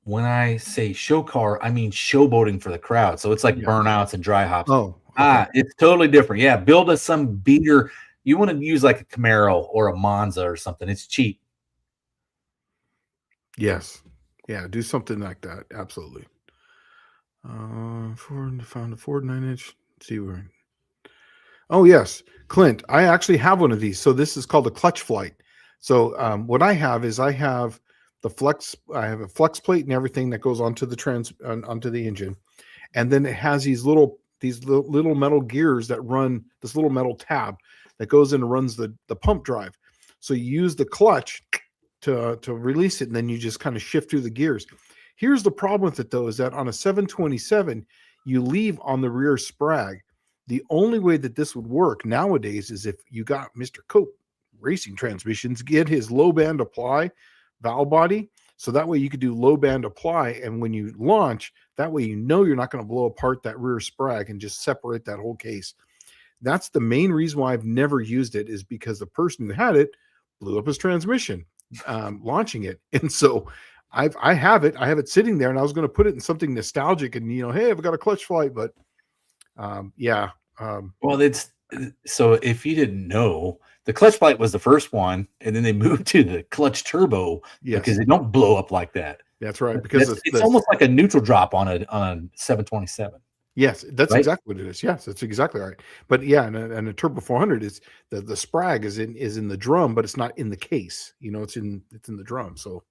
when I say show car, I mean showboating for the crowd. So it's like burnouts and dry hops. Oh, okay. It's totally different. Yeah, build some beater. You want to use like a Camaro or a Monza or something. It's cheap. Yes. Yeah, do something like that. Absolutely. Found a Ford 9-inch. Let's see where. Oh, yes. Clint, I actually have one of these. So this is called a clutch flight. So what I have is I have a flex plate and everything that goes onto onto the engine. And then it has these little metal gears that run this little metal tab that goes in and runs the pump drive. So you use the clutch to release it, and then you just kind of shift through the gears. Here's the problem with it, though, is that on a 727, you leave on the rear sprag. The only way that this would work nowadays is if you got Mr. Cope Racing Transmissions, get his low band apply valve body, so that way you could do low band apply, and when you launch, that way you know you're not going to blow apart that rear sprag and just separate that whole case. That's the main reason why I've never used it, is because the person who had it blew up his transmission launching it. And so I have it sitting there, and I was going to put it in something nostalgic and, hey, I've got a clutch flight, but yeah. Well, so if you didn't know, the clutch flight was the first one, and then they moved to the clutch turbo because they don't blow up like that. That's right. Because it's almost like a neutral drop on a 727. Yes, that's right? Exactly what it is. Yes, that's exactly right. But yeah, and a Turbo 400 is the sprag is in the drum, but it's not in the case. It's in the drum. So,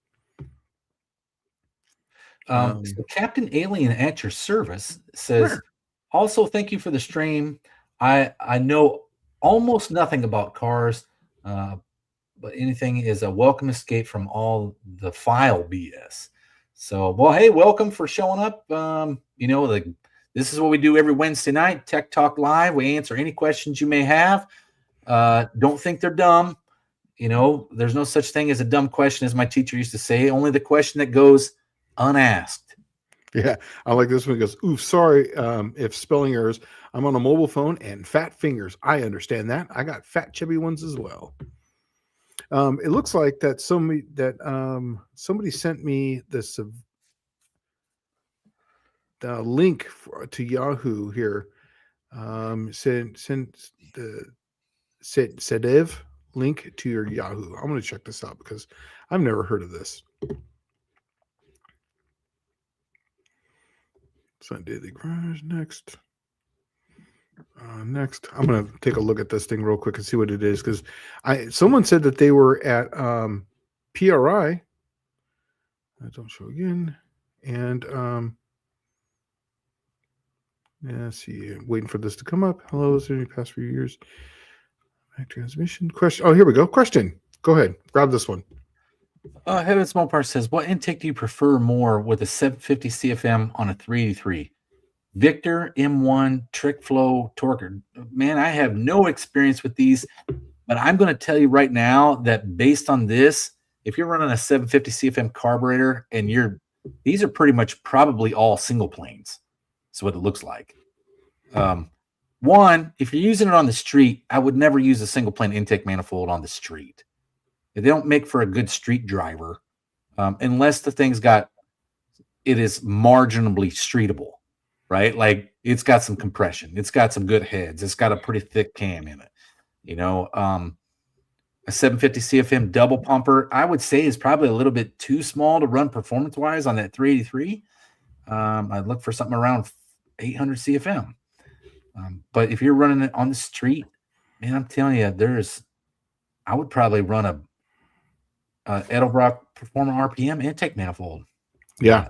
so Captain Alien at your service says, also thank you for the stream. I know almost nothing about cars, but anything is a welcome escape from all the file BS. So, well, hey, welcome for showing up. This is what we do every Wednesday night, Tech Talk Live. We answer any questions you may have. Don't think they're dumb. There's no such thing as a dumb question, as my teacher used to say. Only the question that goes unasked. Yeah, I like this one. It goes, oof, sorry if spelling errors. I'm on a mobile phone and fat fingers. I understand that. I got fat chubby ones as well. It looks like that somebody sent me this the link to Yahoo here. Send the Sedev link to your Yahoo. I'm going to check this out because I've never heard of this. Sunday the Garage next. Next, I'm going to take a look at this thing real quick and see what it is, because someone said that they were at PRI. Don't show again. And yeah, see, waiting for this to come up. Hello, is there any past few years? Transmission question. Oh, here we go. Question. Go ahead. Grab this one. Heaven Small Part says, what intake do you prefer more with a 750 CFM on a 383? Victor, M1, Trick Flow, Torque. Man, I have no experience with these, but I'm going to tell you right now that based on this, if you're running a 750 CFM carburetor and these are pretty much probably all single planes. That's what it looks like. One, if you're using it on the street, I would never use a single plane intake manifold on the street. They don't make for a good street driver unless the thing's it is marginally streetable, right? Like it's got some compression. It's got some good heads. It's got a pretty thick cam in it. A 750 CFM double pumper, I would say, is probably a little bit too small to run performance-wise on that 383. I'd look for something around 800 CFM. But if you're running it on the street, man, I'm telling you, I would probably run a Edelbrock Performer RPM intake manifold. Yeah,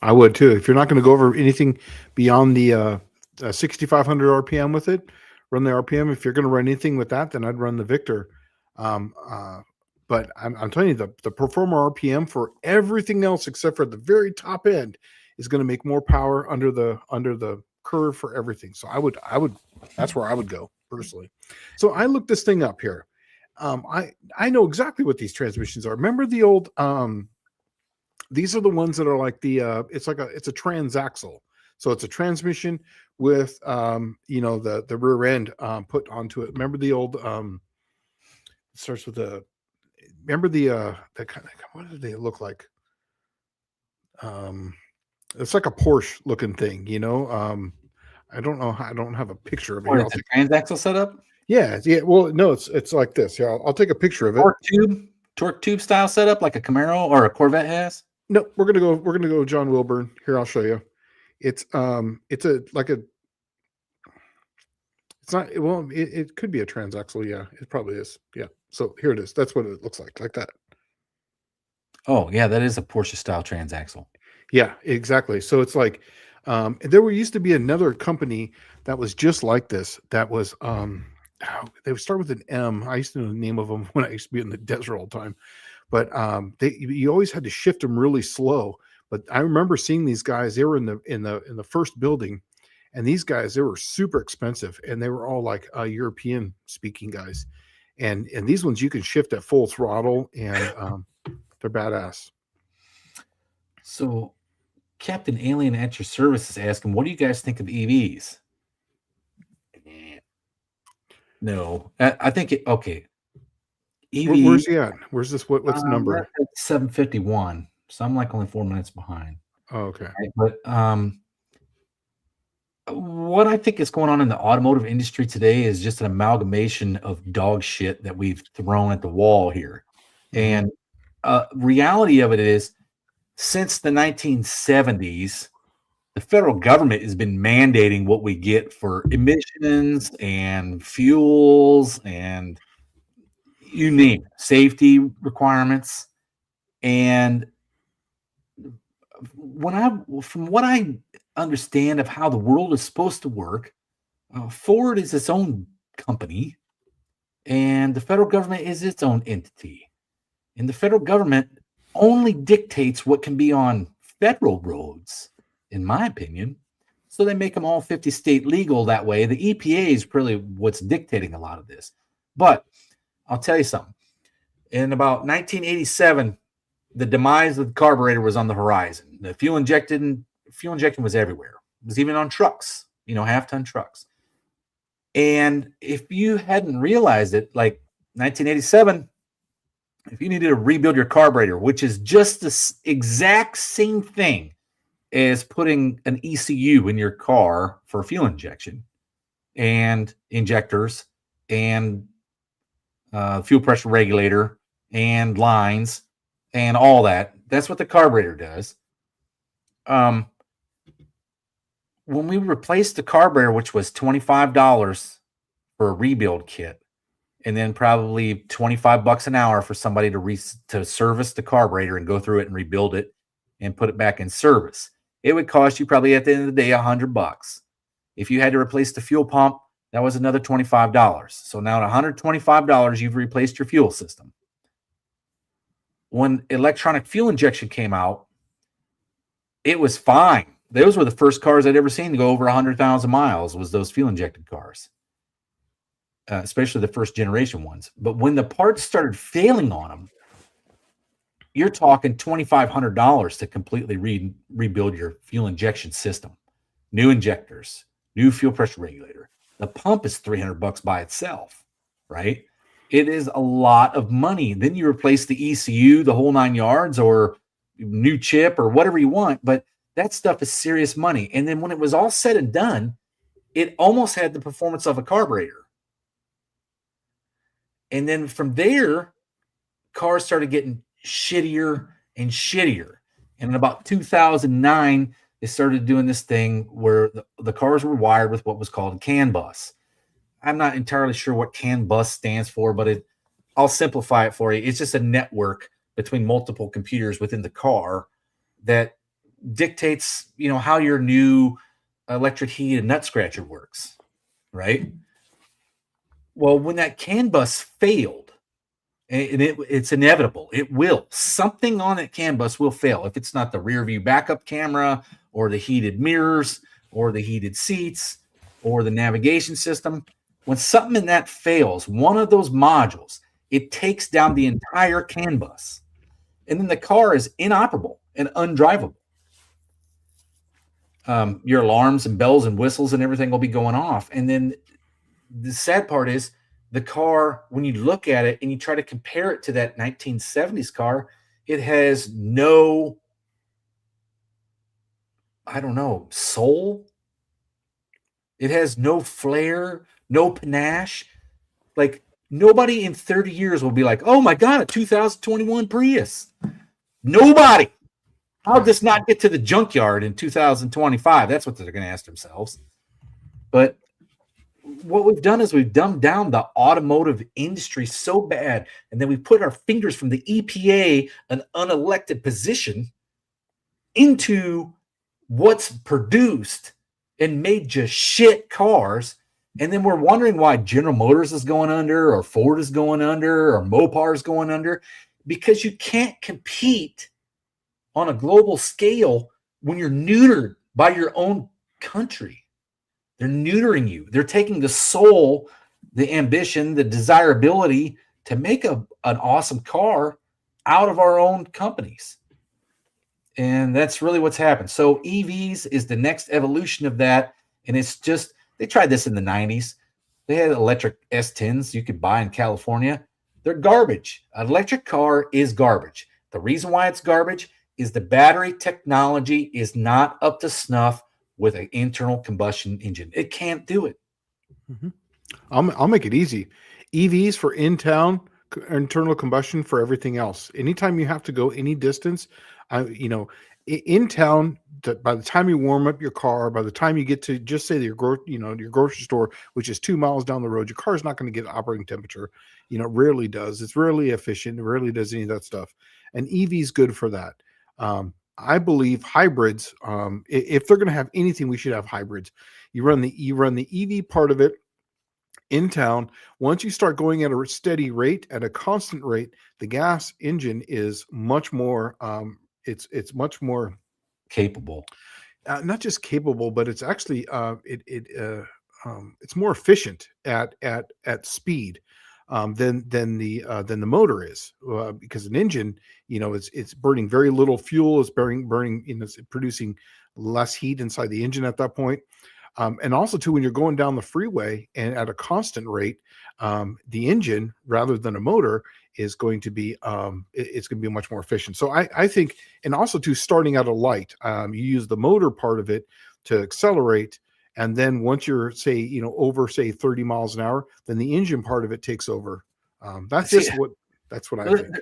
I would too. If you're not going to go over anything beyond the 6,500 RPM with it, run the RPM. If you're going to run anything with that, then I'd run the Victor. But I'm telling you, the Performer RPM for everything else except for the very top end is going to make more power under the curve for everything. So I would that's where I would go personally. So I looked this thing up here. I know exactly what these transmissions are. Remember the old these are the ones that are like it's a transaxle. So it's a transmission with the rear end put onto it. Remember the old it starts with remember the kind of, what do they look like? It's like a Porsche looking thing, I don't know. I don't have a picture of it. It's a transaxle setup? Yeah. Well, no, it's like this. Yeah, I'll take a picture of it. Torque tube style setup, like a Camaro or a Corvette has. No, we're gonna go John Wilburn. Here, I'll show you. It's it could be a transaxle. Yeah, it probably is. Yeah. So here it is. That's what it looks like that. Oh yeah, that is a Porsche style transaxle. Yeah, exactly. So it's like used to be another company that was just like this. That was they would start with an M. I used to know the name of them when I used to be in the desert all the time. But you always had to shift them really slow. But I remember seeing these guys. They were in the first building, and these guys, they were super expensive, and they were all like European speaking guys. And these ones you can shift at full throttle, and they're badass. So Captain Alien at your service is asking, what do you guys think of EVs? No, I think okay. EV. Where's he at? Where's this? What's the number? 751. So I'm like only 4 minutes behind. Oh, okay. But what I think is going on in the automotive industry today is just an amalgamation of dog shit that we've thrown at the wall here. And reality of it is, since the 1970s, the federal government has been mandating what we get for emissions and fuels and you name it, safety requirements. And from what I understand of how the world is supposed to work, Ford is its own company and the federal government is its own entity. And the federal government only dictates what can be on federal roads, in my opinion. So they make them all 50 state legal that way. The EPA is really what's dictating a lot of this. But I'll tell you something. In about 1987, the demise of the carburetor was on the horizon. The fuel injection was everywhere. It was even on trucks, half-ton trucks. And if you hadn't realized it, like 1987, if you needed to rebuild your carburetor, which is just the exact same thing as putting an ECU in your car for fuel injection and injectors and fuel pressure regulator and lines and all that. That's what the carburetor does. When we replaced the carburetor, which was $25 for a rebuild kit, and then probably $25 an hour for somebody to service the carburetor and go through it and rebuild it and put it back in service, it would cost you probably at the end of the day $100. If you had to replace the fuel pump, that was another $25. So now at $125, you've replaced your fuel system. When electronic fuel injection came out, it was fine. Those were the first cars I'd ever seen to go over 100,000 miles, was those fuel injected cars, especially the first generation ones. But when the parts started failing on them, you're talking $2,500 to completely rebuild your fuel injection system. New injectors, new fuel pressure regulator. The pump is $300 by itself, right? It is a lot of money. Then you replace the ECU, the whole 9 yards, or new chip or whatever you want. But that stuff is serious money. And then when it was all said and done, it almost had the performance of a carburetor. And then from there, cars started getting shittier and shittier. And in about 2009, they started doing this thing where the cars were wired with what was called a CAN bus. I'm not entirely sure what CAN bus stands for, but I'll simplify it for you. It's just a network between multiple computers within the car that dictates, how your new electric heated nut scratcher works, right? Well, when that CAN bus failed, and it's inevitable, it will. Something on that CAN bus will fail. If it's not the rear view backup camera or the heated mirrors or the heated seats or the navigation system, when something in that fails, one of those modules, it takes down the entire CAN bus. And then the car is inoperable and undrivable. Your alarms and bells and whistles and everything will be going off. And then the sad part is the car, when you look at it and you try to compare it to that 1970s car, it has no, soul. It has no flair, no panache. Like, nobody in 30 years will be like, oh my God, a 2021 Prius. Nobody. How did this not get to the junkyard in 2025? That's what they're going to ask themselves. But what we've done is we've dumbed down the automotive industry so bad, and then we put our fingers from the EPA, an unelected position, into what's produced and made just shit cars. And then we're wondering why General Motors is going under, or Ford is going under, or Mopar is going under, because you can't compete on a global scale when you're neutered by your own country. They're neutering you. They're taking the soul, the ambition, the desirability to make an awesome car out of our own companies. And that's really what's happened. So EVs is the next evolution of that. And it's just, they tried this in the 90s. They had electric S10s you could buy in California. They're garbage. An electric car is garbage. The reason why it's garbage is the battery technology is not up to snuff with an internal combustion engine. It can't do it. Mm-hmm. I'll make it easy. EVs for in-town, internal combustion for everything else. Anytime you have to go any distance, in town, by the time you warm up your car, by the time you get to just say your grocery store, which is 2 miles down the road, your car is not going to get operating temperature. It rarely does. It's rarely efficient. It rarely does any of that stuff. And EV is good for that. I believe hybrids. If they're going to have anything, we should have hybrids. You run the EV part of it in town. Once you start going at a steady rate, at a constant rate, the gas engine is much more. It's much more capable. Not just capable, but it's actually it's more efficient at speed than the motor is, because an engine, it's burning very little fuel, it's burning it's producing less heat inside the engine at that point. And also too, when you're going down the freeway and at a constant rate, the engine rather than a motor is going to be it's going to be much more efficient. So I think, and also too, starting out a light, you use the motor part of it to accelerate. And then once you're over 30 miles an hour, then the engine part of it takes over. That's what I think.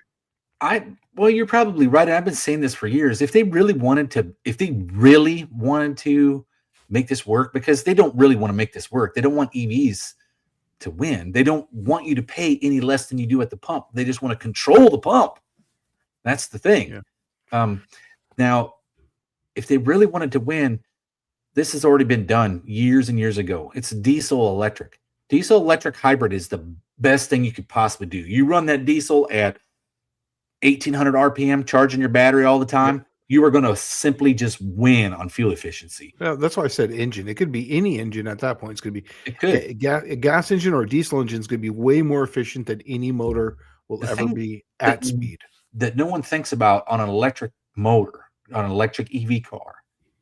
Well, you're probably right. I've been saying this for years. If they really wanted to make this work, because they don't really want to make this work. They don't want EVs to win. They don't want you to pay any less than you do at the pump. They just want to control the pump. That's the thing. Yeah. Now, if they really wanted to win, this has already been done years and years ago. It's diesel electric. Diesel electric hybrid is the best thing you could possibly do. You run that diesel at 1800 RPM, charging your battery all the time. Yeah. You are going to simply just win on fuel efficiency. Yeah, that's why I said engine. It could be any engine at that point. It's going to be a gas engine or a diesel engine is going to be way more efficient than any motor will ever be at speed. That no one thinks about on an electric motor, on an electric EV car.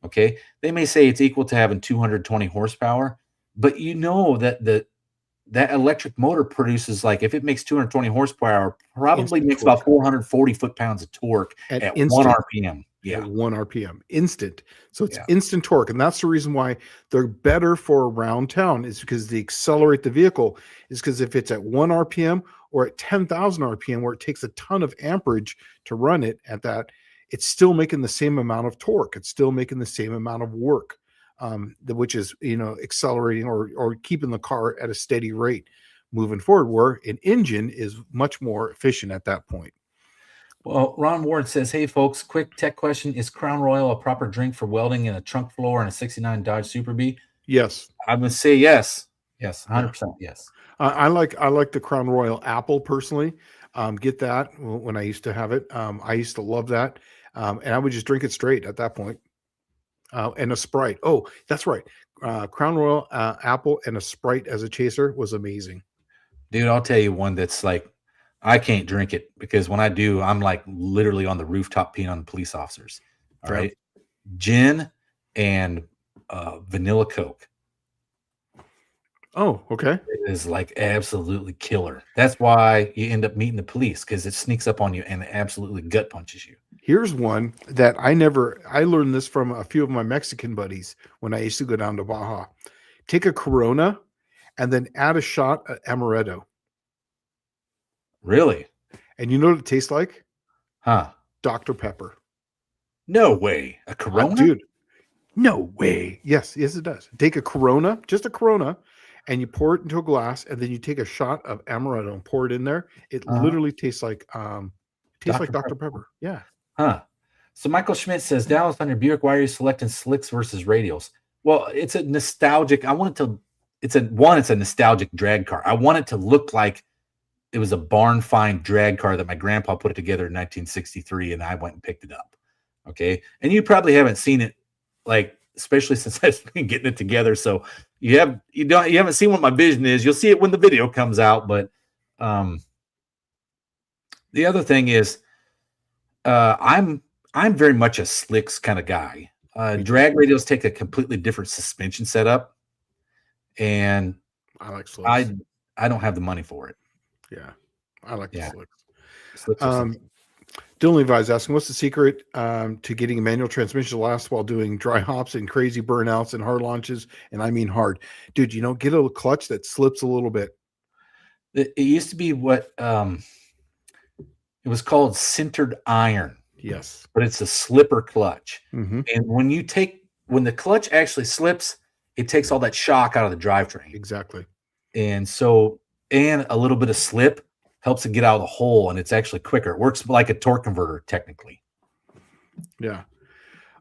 Okay, they may say it's equal to having 220 horsepower, but that electric motor produces, like, if it makes 220 horsepower, probably makes about 440 foot-pounds of torque at 1 RPM. Yeah, at 1 RPM, instant. So it's instant torque, and that's the reason why they're better for around town, is because they accelerate the vehicle. Is because if it's at 1 RPM or at 10,000 RPM, where it takes a ton of amperage to run it at that, it's still making the same amount of torque. It's still making the same amount of work, which is accelerating or keeping the car at a steady rate moving forward. Where an engine is much more efficient at that point. Well, Ron Ward says, "Hey folks, quick tech question: is Crown Royal a proper drink for welding in a trunk floor in a '69 Dodge Super Bee?" Yes, I'm gonna say yes. Yes, 100% yes. I like the Crown Royal Apple personally. Get that when I used to have it. I used to love that, and I would just drink it straight at that point. And a Sprite. Oh, that's right. Crown Royal Apple and a Sprite as a chaser was amazing. Dude, I'll tell you one that's like, I can't drink it, because when I do, I'm like literally on the rooftop peeing on police officers. All right. Gin and vanilla Coke. Oh, okay. It is like absolutely killer. That's why you end up meeting the police, because it sneaks up on you and absolutely gut punches you. Here's one that I learned this from a few of my Mexican buddies when I used to go down to Baja. Take a Corona and then add a shot of amaretto. Really? And you know what it tastes like? Huh? Dr. Pepper. No way. A Corona? Dude. No way. Yes, it does. Take a Corona, just a Corona, and you pour it into a glass, and then you take a shot of amaretto and pour it in there. It literally tastes like Dr. Pepper. Yeah. Huh. So Michael Schmidt says, Dallas, on your Buick, why are you selecting slicks versus radials? Well, it's a nostalgic. I wanted to it's a nostalgic drag car. I want it to look like it was a barn find drag car that my grandpa put together in 1963, and I went and picked it up. Okay, and you probably haven't seen it, like, especially since I've been getting it together. So you haven't seen what my vision is. You'll see it when the video comes out. But the other thing is, I'm very much a slicks kind of guy. Drag radials take a completely different suspension setup, and I like slicks. I don't have the money for it. Yeah, I like the slicks. Slicks are something. Dylan Levi's asking, what's the secret to getting a manual transmission to last while doing dry hops and crazy burnouts and hard launches? And I mean hard. Dude, get a clutch that slips a little bit. It used to be what it was called sintered iron. Yes. But it's a slipper clutch. Mm-hmm. And when the clutch actually slips, it takes all that shock out of the drivetrain. Exactly. And a little bit of slip helps it get out of the hole, and it's actually quicker. It works like a torque converter, technically. Yeah.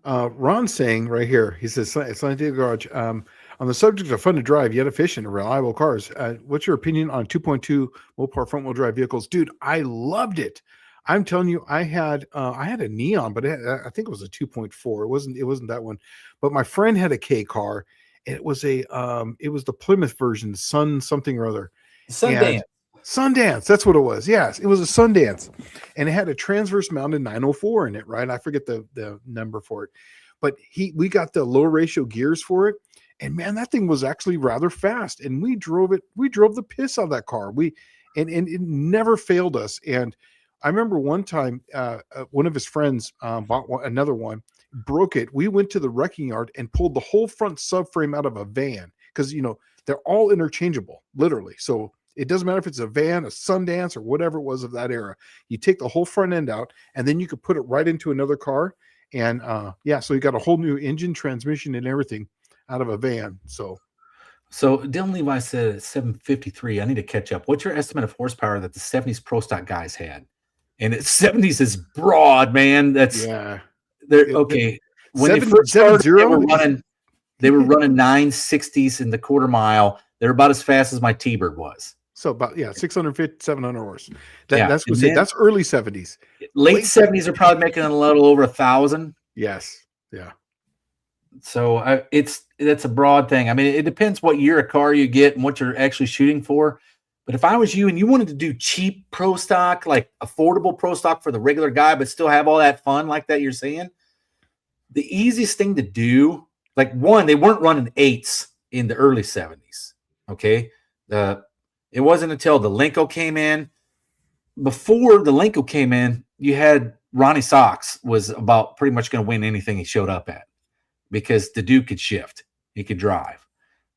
Ron's saying right here, he says, San Diego Garage, on the subject of fun to drive, yet efficient and reliable cars, what's your opinion on 2.2 Mopar front-wheel drive vehicles? Dude, I loved it. I'm telling you, I had a Neon, but I think it was a 2.4. It wasn't that one. But my friend had a K car, and it was the Plymouth version, Sun something or other. Sundance, that's what it was. Yes, it was a Sundance, and it had a transverse mounted 904 in it, right? I forget the number for it, but we got the low ratio gears for it, and man, that thing was actually rather fast, and we drove the piss out of that car. And it never failed us. And I remember one time, one of his friends bought another one, broke it. We went to the wrecking yard and pulled the whole front subframe out of a van because they're all interchangeable, literally. So it doesn't matter if it's a van, a Sundance, or whatever it was of that era. You take the whole front end out, and then you could put it right into another car. And so you got a whole new engine, transmission, and everything out of a van. So Dylan Levi said 753. I need to catch up. What's your estimate of horsepower that the 70s Pro Stock guys had? And it's 70s is broad, man. They're okay. When they first started, they were running 960s in the quarter mile. They're about as fast as my T-Bird was. So about 650, 700 horse. That's early 70s. Late 70s are probably making a little over 1,000. Yes. Yeah. So that's a broad thing. I mean, it depends what year of car you get and what you're actually shooting for. But if I was you and you wanted to do cheap pro stock, like affordable pro stock for the regular guy, but still have all that fun like that you're saying, the easiest thing to do, like one, they weren't running 8s in the early 70s. Okay. It wasn't until the Lenco came in. Before the Lenco came in, you had Ronnie Socks was about pretty much going to win anything he showed up at because the dude could shift. He could drive.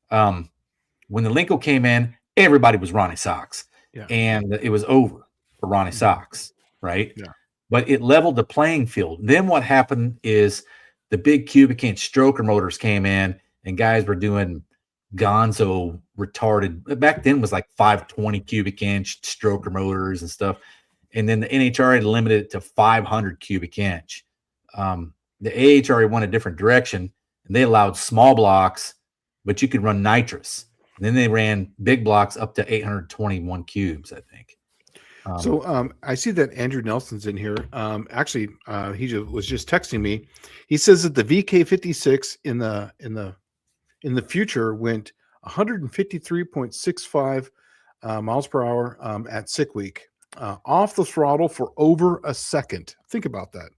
When the Lenco came in, everybody was Ronnie Socks. Yeah. And it was over for Ronnie Socks, right? Yeah. But it leveled the playing field. Then what happened is the big cubic inch stroker motors came in, and guys were doing gonzo retarded. Back then was like 520 cubic inch stroker motors and stuff. And then the NHRA limited it to 500 cubic inch. The AHRA went a different direction, and they allowed small blocks, but you could run nitrous. And then they ran big blocks up to 821 cubes, I think. I see that Andrew Nelson's in here. Actually, he was just texting me. He says that the VK56 in the future went 153.65 miles per hour at sick week, off the throttle for over a second. Think about that.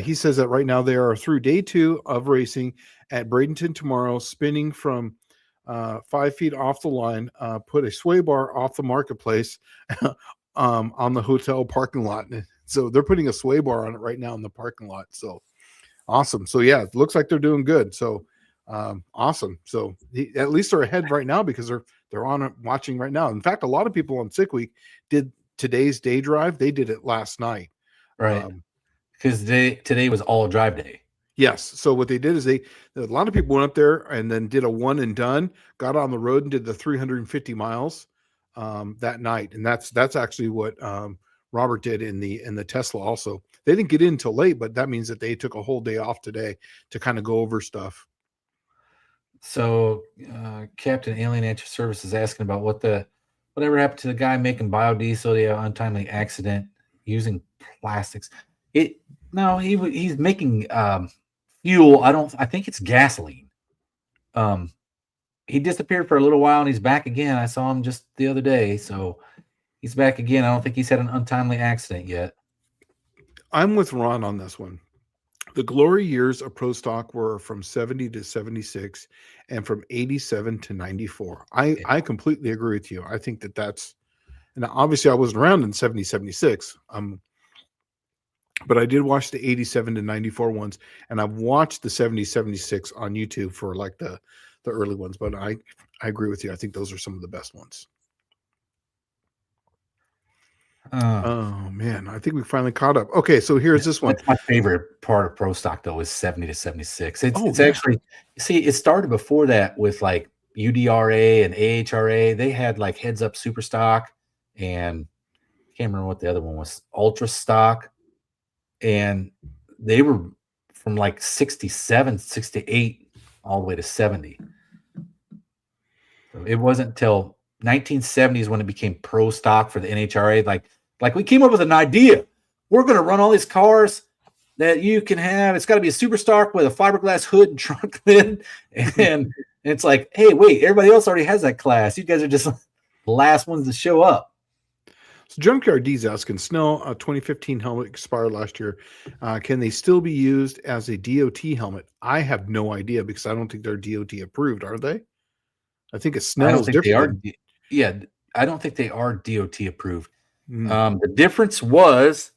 He says that right now they are through day 2 of racing at Bradenton tomorrow, spinning from 5 feet off the line, put a sway bar off the marketplace on the hotel parking lot. So they're putting a sway bar on it right now in the parking lot. So awesome. So it looks like they're doing good. So awesome. So at least they're ahead right now because they're on it watching right now. In fact, a lot of people on sick week did today's day drive. They did it last night. Right. Because today was all drive day. Yes. So what they did is a lot of people went up there and then did a one and done, got on the road and did the 350 miles that night. And that's actually what Robert did in the Tesla also. They didn't get in until late, but that means that they took a whole day off today to kind of go over stuff. So, Captain Alien Answer Service is asking about whatever happened to the guy making biodiesel, the untimely accident using plastics. It no, he's making fuel. I think it's gasoline. Um, he disappeared for a little while and he's back again. I saw him just the other day, so he's back again. I don't think he's had an untimely accident yet. I'm with Ron on this one. The glory years of Pro Stock were from 70 to 76 and from 87 to 94. I completely agree with you. I think that's, and obviously I wasn't around in 70, 76. But I did watch the 87 to 94 ones, and I've watched the 70, 76 on YouTube for like the early ones. But I agree with you. I think those are some of the best ones. Oh man, I think we finally caught up. Okay, so here's this one. That's my favorite part of Pro Stock though, is 70 to 76. It's actually, you see, it started before that with like UDRA and AHRA. They had like Heads Up Super Stock, and I can't remember what the other one was, Ultra Stock. And they were from like 67, 68 all the way to 70. So it wasn't until 1970s when it became Pro Stock for the NHRA. Like we came up with an idea. We're going to run all these cars that you can have. It's got to be a super stock with a fiberglass hood and trunk lid. And it's like, hey, wait, everybody else already has that class. You guys are just the last ones to show up. So Junkyard D's asking, Snell, 2015 helmet expired last year. Can they still be used as a DOT helmet? I have no idea because I don't think they're DOT approved, are they? I think it's Snell's different. I don't think they are DOT approved. The difference was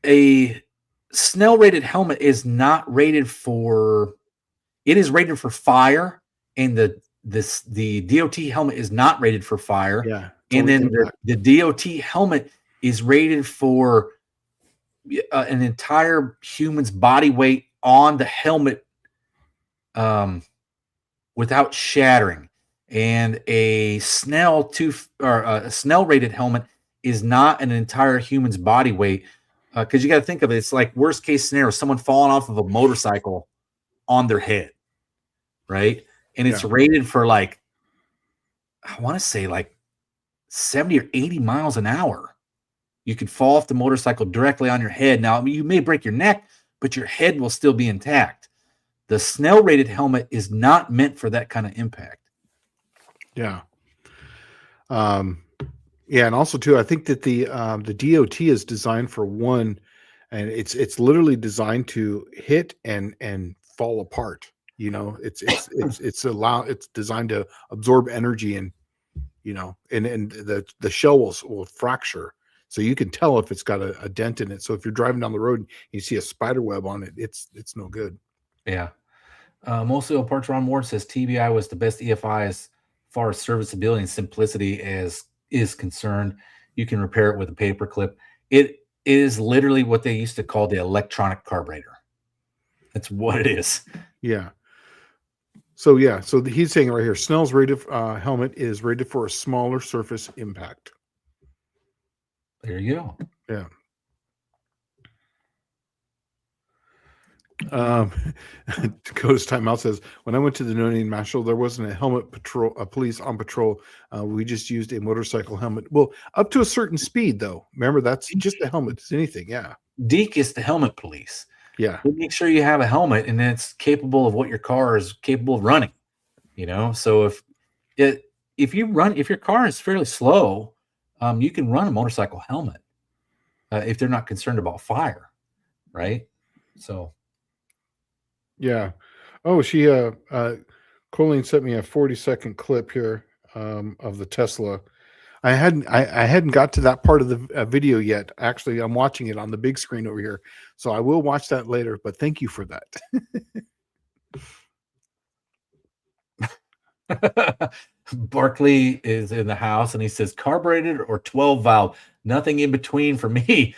a Snell rated helmet is not rated for, it is rated for fire, and the DOT helmet is not rated for fire. Yeah. And then the DOT helmet is rated for an entire human's body weight on the helmet without shattering. And a Snell rated helmet is not an entire human's body weight, because you got to think of it. It's like worst case scenario, someone falling off of a motorcycle on their head, right? And it's rated for like, I want to say like 70 or 80 miles an hour. You could fall off the motorcycle directly on your head. Now, I mean, you may break your neck, but your head will still be intact. The Snell rated helmet is not meant for that kind of impact. Yeah. Yeah. And also too, I think that the DOT is designed for one, and it's literally designed to hit and fall apart. You know, it's designed to absorb energy, and you know, and the shell will fracture, so you can tell if it's got a dent in it. So if you're driving down the road and you see a spider web on it, it's no good. Yeah. Mostly all parts. Ron Ward says TBI was the best EFI as far as serviceability and simplicity as is concerned. You can repair it with a paper clip. It is literally what they used to call the electronic carburetor. That's what it is. Yeah. So yeah, so he's saying right here, Snell's rated helmet is rated for a smaller surface impact. There you go. Yeah. Dakota's Timeout says, when I went to the No Name National, there wasn't a police on patrol. We just used a motorcycle helmet. Well, up to a certain speed, though. Remember, that's just the helmet. It's anything. Yeah. Deke is the helmet police. Yeah. Make sure you have a helmet and it's capable of what your car is capable of running. You know, so if your car is fairly slow, you can run a motorcycle helmet if they're not concerned about fire, right? So, yeah. Oh, Colleen sent me a 40-second clip here of the Tesla. I hadn't got to that part of the video yet. Actually, I'm watching it on the big screen over here, so I will watch that later. But thank you for that. Barkley is in the house and he says carbureted or 12 valve, nothing in between for me.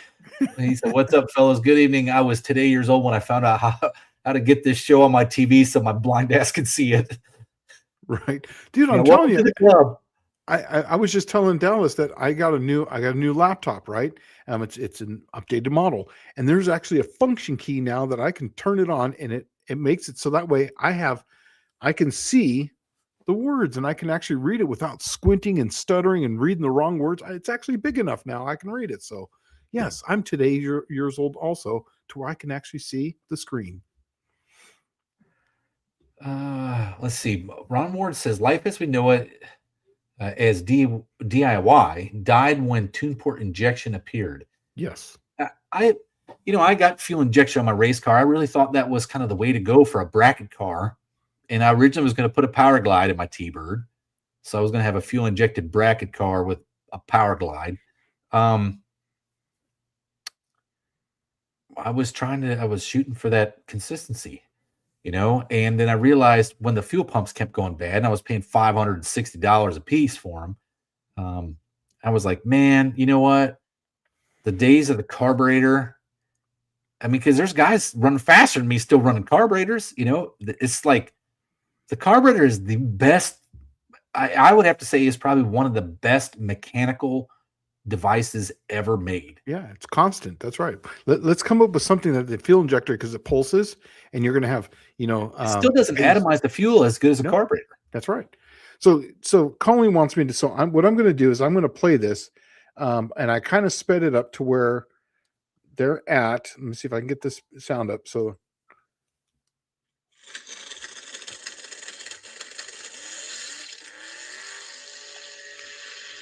He said, "What's up, fellas? Good evening. I was today years old when I found out how to get this show on my TV so my blind ass can see it." Right, dude. I'm telling you. I was just telling Dallas that I got a new laptop, right? It's an updated model, and there's actually a function key now that I can turn it on, and It makes it so that way I can see the words and I can actually read it without squinting and stuttering and reading the wrong words. It's actually big enough now I can read it. So yes, I'm today years old also to where I can actually see the screen. Let's see. Ron Ward says life as we know it as DIY died when Tuneport injection appeared. Yes. I got fuel injection on my race car. I really thought that was kind of the way to go for a bracket car. And I originally was going to put a Power Glide in my T-Bird. So I was going to have a fuel injected bracket car with a Power Glide. I was shooting for that consistency, and then I realized when the fuel pumps kept going bad and I was paying $560 a piece for them. I was like, man, you know what? The days of the carburetor, because there's guys running faster than me still running carburetors, it's like the carburetor is the best. I would have to say is probably one of the best mechanical devices ever made. Yeah, it's constant. That's right. Let's come up with something that the fuel injector, because it pulses and you're going to have, it still doesn't atomize the fuel as good as a carburetor. That's right. So Colleen wants me to, what I'm going to do is I'm going to play this. And I kind of sped it up to where they're at. Let me see if I can get this sound up. So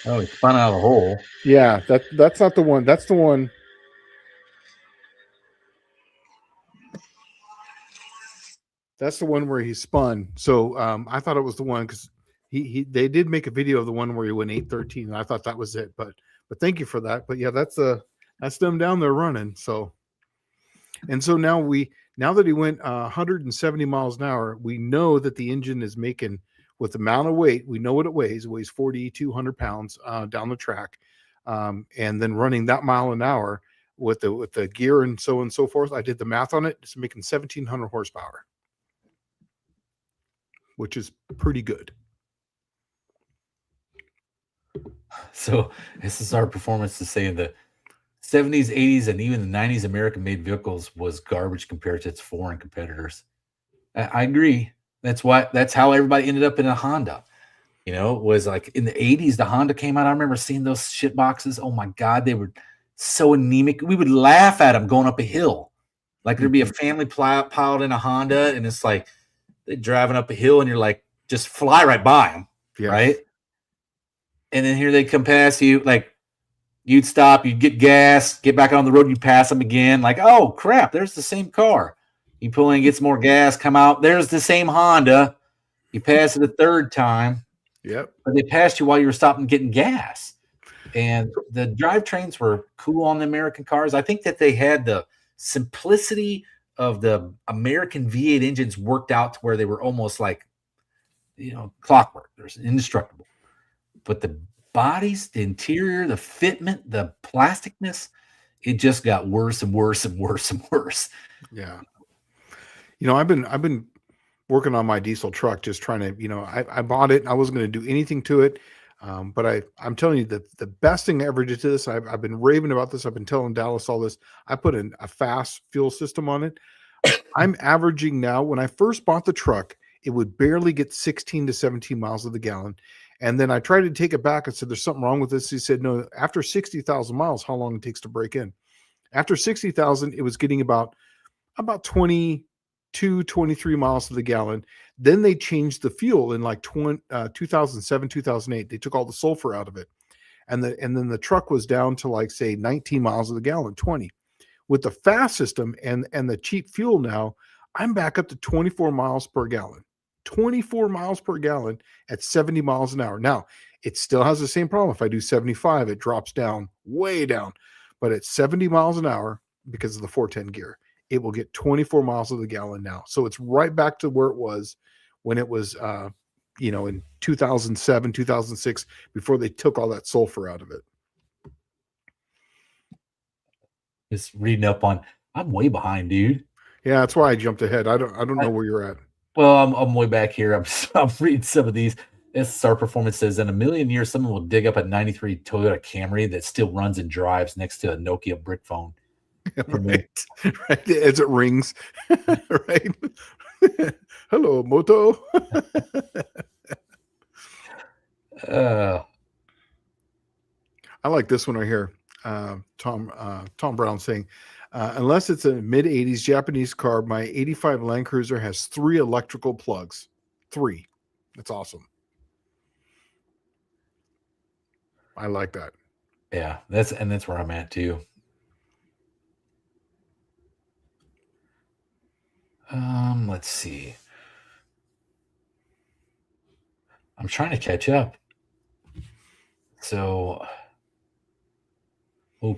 oh, he spun out of the hole. Yeah, that's not the one. That's the one. That's the one where he spun. So I thought it was the one because they did make a video of the one where he went 813, and I thought that was it. But thank you for that. But yeah, that's them down there running. So now that he went 170 miles an hour, we know that the engine is making, with the amount of weight, we know what it weighs. It weighs 4,200 pounds down the track, and then running that mile an hour with the gear and so on and so forth. I did the math on it. It's making 1,700 horsepower, which is pretty good. So this is our performance to say the 70s, 80s, and even the 90s American-made vehicles was garbage compared to its foreign competitors. I agree. That's how everybody ended up in a Honda. It was like in the 80s, the Honda came out. I remember seeing those shit boxes. Oh my God, they were so anemic. We would laugh at them going up a hill. Like there'd be a family piled in a Honda, and it's like they're driving up a hill, and you're like, just fly right by them, yes. Right? And then here they come past you, like you'd stop, you'd get gas, get back on the road, you pass them again. Like, oh crap, there's the same car. You pull in, get some more gas, come out. There's the same Honda. You pass it a third time. Yep. But they passed you while you were stopping getting gas. And the drivetrains were cool on the American cars. I think that they had the simplicity of the American V8 engines worked out to where they were almost like, clockwork. There's indestructible. But the bodies, the interior, the fitment, the plasticness, it just got worse and worse and worse and worse. Yeah. I've been working on my diesel truck, just trying to, I bought it. I wasn't going to do anything to it. But I'm telling you that the best thing I ever did to this, I've been raving about this. I've been telling Dallas all this. I put in a fast fuel system on it. I'm averaging now, when I first bought the truck, it would barely get 16 to 17 miles of the gallon. And then I tried to take it back and said, there's something wrong with this. He said, no, after 60,000 miles, how long it takes to break in. After 60,000, it was getting about 22, 23 miles to the gallon. Then they changed the fuel in like 2007, 2008. They took all the sulfur out of it. And then the truck was down to like, say, 19 miles of the gallon, 20. With the fast system and the cheap fuel now, I'm back up to 24 miles per gallon. 24 miles per gallon at 70 miles an hour. Now, it still has the same problem. If I do 75, it drops down, way down. But at 70 miles an hour, because of the 410 gear, it will get 24 miles of the gallon now. So it's right back to where it was when it was, in 2007, 2006, before they took all that sulfur out of it. Just reading up on, I'm way behind, dude. Yeah, that's why I jumped ahead. I don't know where you're at. Well, I'm way back here. I'm reading some of these. SSR Performance says in a million years, someone will dig up a 93 Toyota Camry that still runs and drives next to a Nokia brick phone. Right. As it rings. Right. Hello, Moto. I like this one right here. Tom Brown saying, unless it's a mid 80s Japanese car, my 85 Land Cruiser has 3 electrical plugs. 3. That's awesome. I like that. Yeah, that's where I'm at too. Let's see. I'm trying to catch up. So,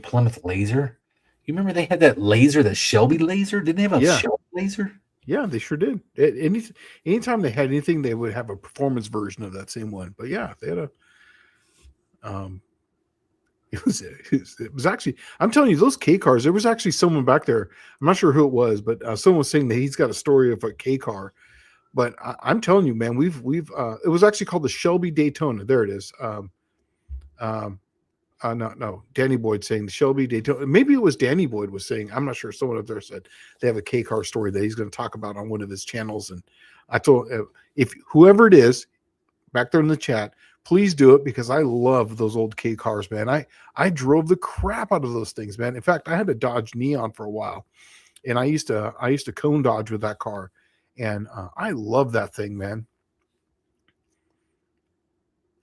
Plymouth Laser. You remember they had that laser, the Shelby Laser? Didn't they have a Shelby Laser? Yeah, they sure did. Anytime they had anything, they would have a performance version of that same one. But yeah, they had a. It was actually. I'm telling you, those K cars. There was actually someone back there. I'm not sure who it was, but someone was saying that he's got a story of a K car. But I'm telling you, man, we've. It was actually called the Shelby Daytona. There it is. No, Danny Boyd saying the Shelby Daytona. Maybe it was Danny Boyd was saying. I'm not sure. Someone up there said they have a K car story that he's going to talk about on one of his channels. And I told if whoever it is back there in the chat, please do it because I love those old K cars, man. I drove the crap out of those things, man. In fact, I had a Dodge Neon for a while, and I used to cone dodge with that car, and I love that thing, man.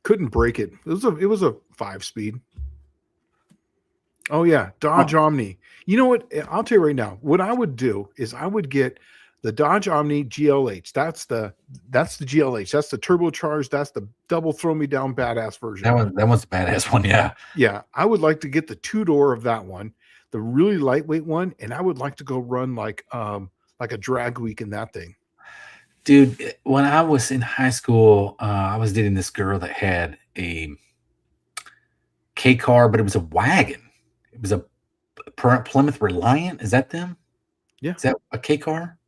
Couldn't break it. It was a 5-speed. Oh yeah, Dodge Omni. You know what? I'll tell you right now. What I would do is I would get the Dodge Omni GLH. That's the GLH. That's the turbocharged. That's the double throw me down badass version. That one's a badass one. Yeah. Yeah. I would like to get the 2-door of that one, the really lightweight one, and I would like to go run like a drag week in that thing. Dude, when I was in high school, I was dating this girl that had a K car, but it was a wagon. It was a Plymouth Reliant. Is that them? Yeah. Is that a K car?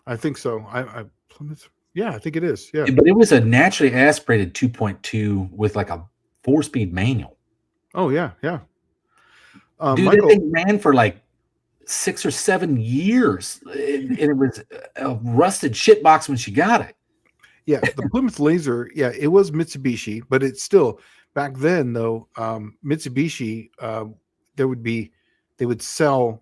I think so. I Plymouth. Yeah, I think it is. Yeah. But it was a naturally aspirated 2.2 with like a 4-speed manual. Oh yeah, yeah. Dude, Michael, that thing ran for like 6 or 7 years, and it was a rusted shitbox when she got it. Yeah, the Plymouth Laser. Yeah, it was Mitsubishi, but it's still back then though. Mitsubishi, they would sell.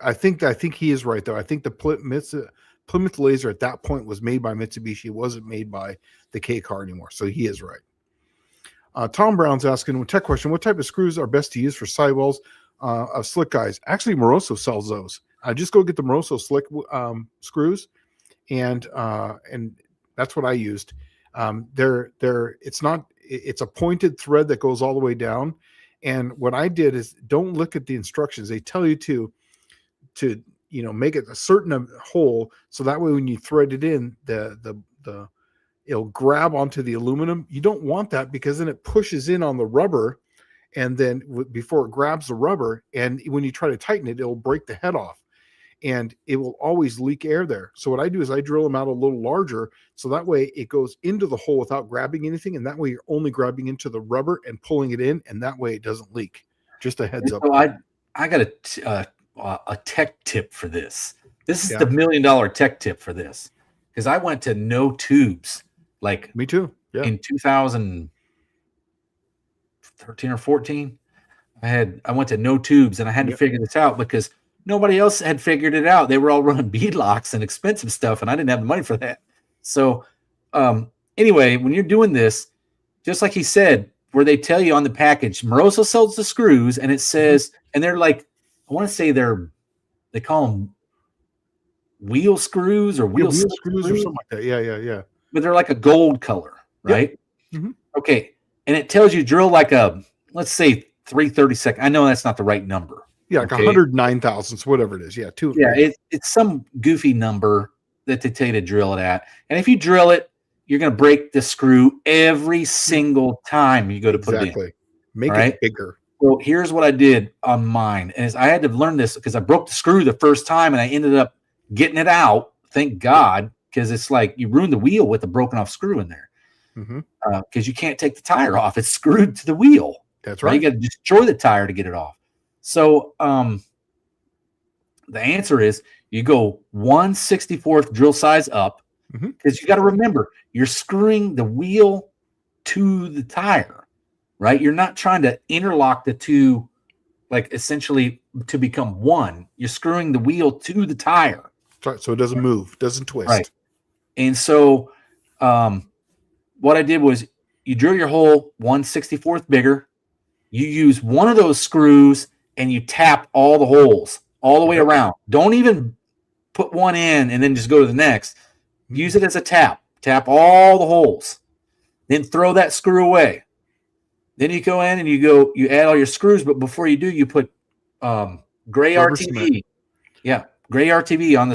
I think he is right though. I think the Plymouth Laser at that point was made by Mitsubishi. It wasn't made by the K car anymore. So he is right. Tom Brown's asking, tech question, what type of screws are best to use for sidewalls of slick guys? Actually, Moroso sells those. Just go get the Moroso slick screws, and that's what I used. It's a pointed thread that goes all the way down. And what I did is don't look at the instructions. They tell you to make it a certain hole, so that way when you thread it in, it'll grab onto the aluminum. You don't want that because then it pushes in on the rubber, and then before it grabs the rubber, and when you try to tighten it, it'll break the head off, and it will always leak air there. So what I do is I drill them out a little larger, so that way it goes into the hole without grabbing anything, and that way you're only grabbing into the rubber and pulling it in, and that way it doesn't leak. Just a heads up. So I got a tech tip for this. This is the $1 million tech tip for this, because I went to no tubes. Like me too. Yeah. In 2013 or 14, I went to no tubes, and I had to figure this out because nobody else had figured it out. They were all running beadlocks and expensive stuff, and I didn't have the money for that. So anyway, when you're doing this, just like he said, where they tell you on the package, Moroso sells the screws, and it says, and they're like, I want to say they call them wheel screws or wheel screws or something like that. Yeah. But they're like a gold color, right? Yep. Mm-hmm. Okay. And it tells you drill like let's say 3/32. I know that's not the right number. Yeah, like 109 thousandths, whatever it is. Yeah, it's some goofy number that they tell you to drill it at. And if you drill it, you're going to break the screw every single time you go to put it in. Make it bigger. Well, here's what I did on mine. And I had to learn this because I broke the screw the first time, and I ended up getting it out. Thank God. Because it's like you ruined the wheel with a broken off screw in there. Because you can't take the tire off. It's screwed to the wheel. That's right. You got to destroy the tire to get it off. So the answer is You go 1/64th drill size up, Mhm. because you got to remember you're screwing the wheel to the tire, right? You're not trying to interlock the two, like essentially to become one. You're screwing the wheel to the tire, So it doesn't move, doesn't right? twist. And so, what I did was you drill your hole 1/64th bigger. You use one of those screws and you tap all the holes all the way Yep. around. Don't even put one in and then just go to the next. Use it as a tap. Tap all the holes. Then throw that screw away. Then you go in and you add all your screws, but before you do, you put gray Rubber RTV. cement. Yeah, gray RTV on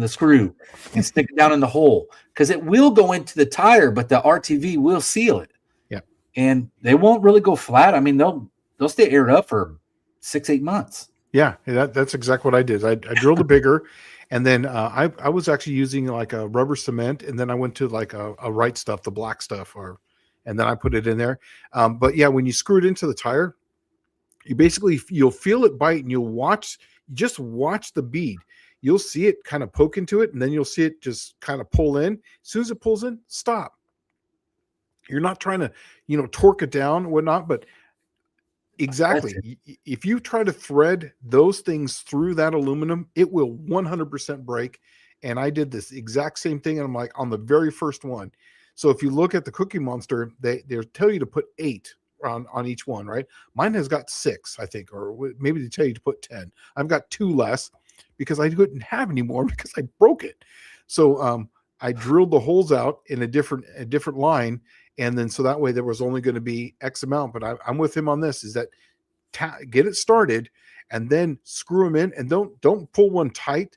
the screw and stick it down in the hole, because it will go into the tire, but the RTV will seal it. Yeah. And they won't really go flat. I mean, they'll stay aired up for 6-8 months. Yeah, that's exactly what I did. I drilled a bigger, and then I was actually using like a rubber cement, and then I went to like a right stuff, the black stuff, and then I put it in there. But yeah, when you screw it into the tire, you'll feel it bite, and just watch the bead. You'll see it kind of poke into it, and then you'll see it just kind of pull in. As soon as it pulls in, stop. You're not trying to, torque it down, whatnot, but exactly. If you try to thread those things through that aluminum, it will 100% break. And I did this exact same thing. And I'm like, on the very first one. So if you look at the Cookie Monster, they tell you to put 8 on each one, right? Mine has got 6, I think, or maybe they tell you to put 10. I've got 2 less because I couldn't have any more because I broke it. So I drilled the holes out in a different line. And then so that way there was only going to be X amount, but I'm with him on this, is that get it started and then screw them in, and don't pull one tight,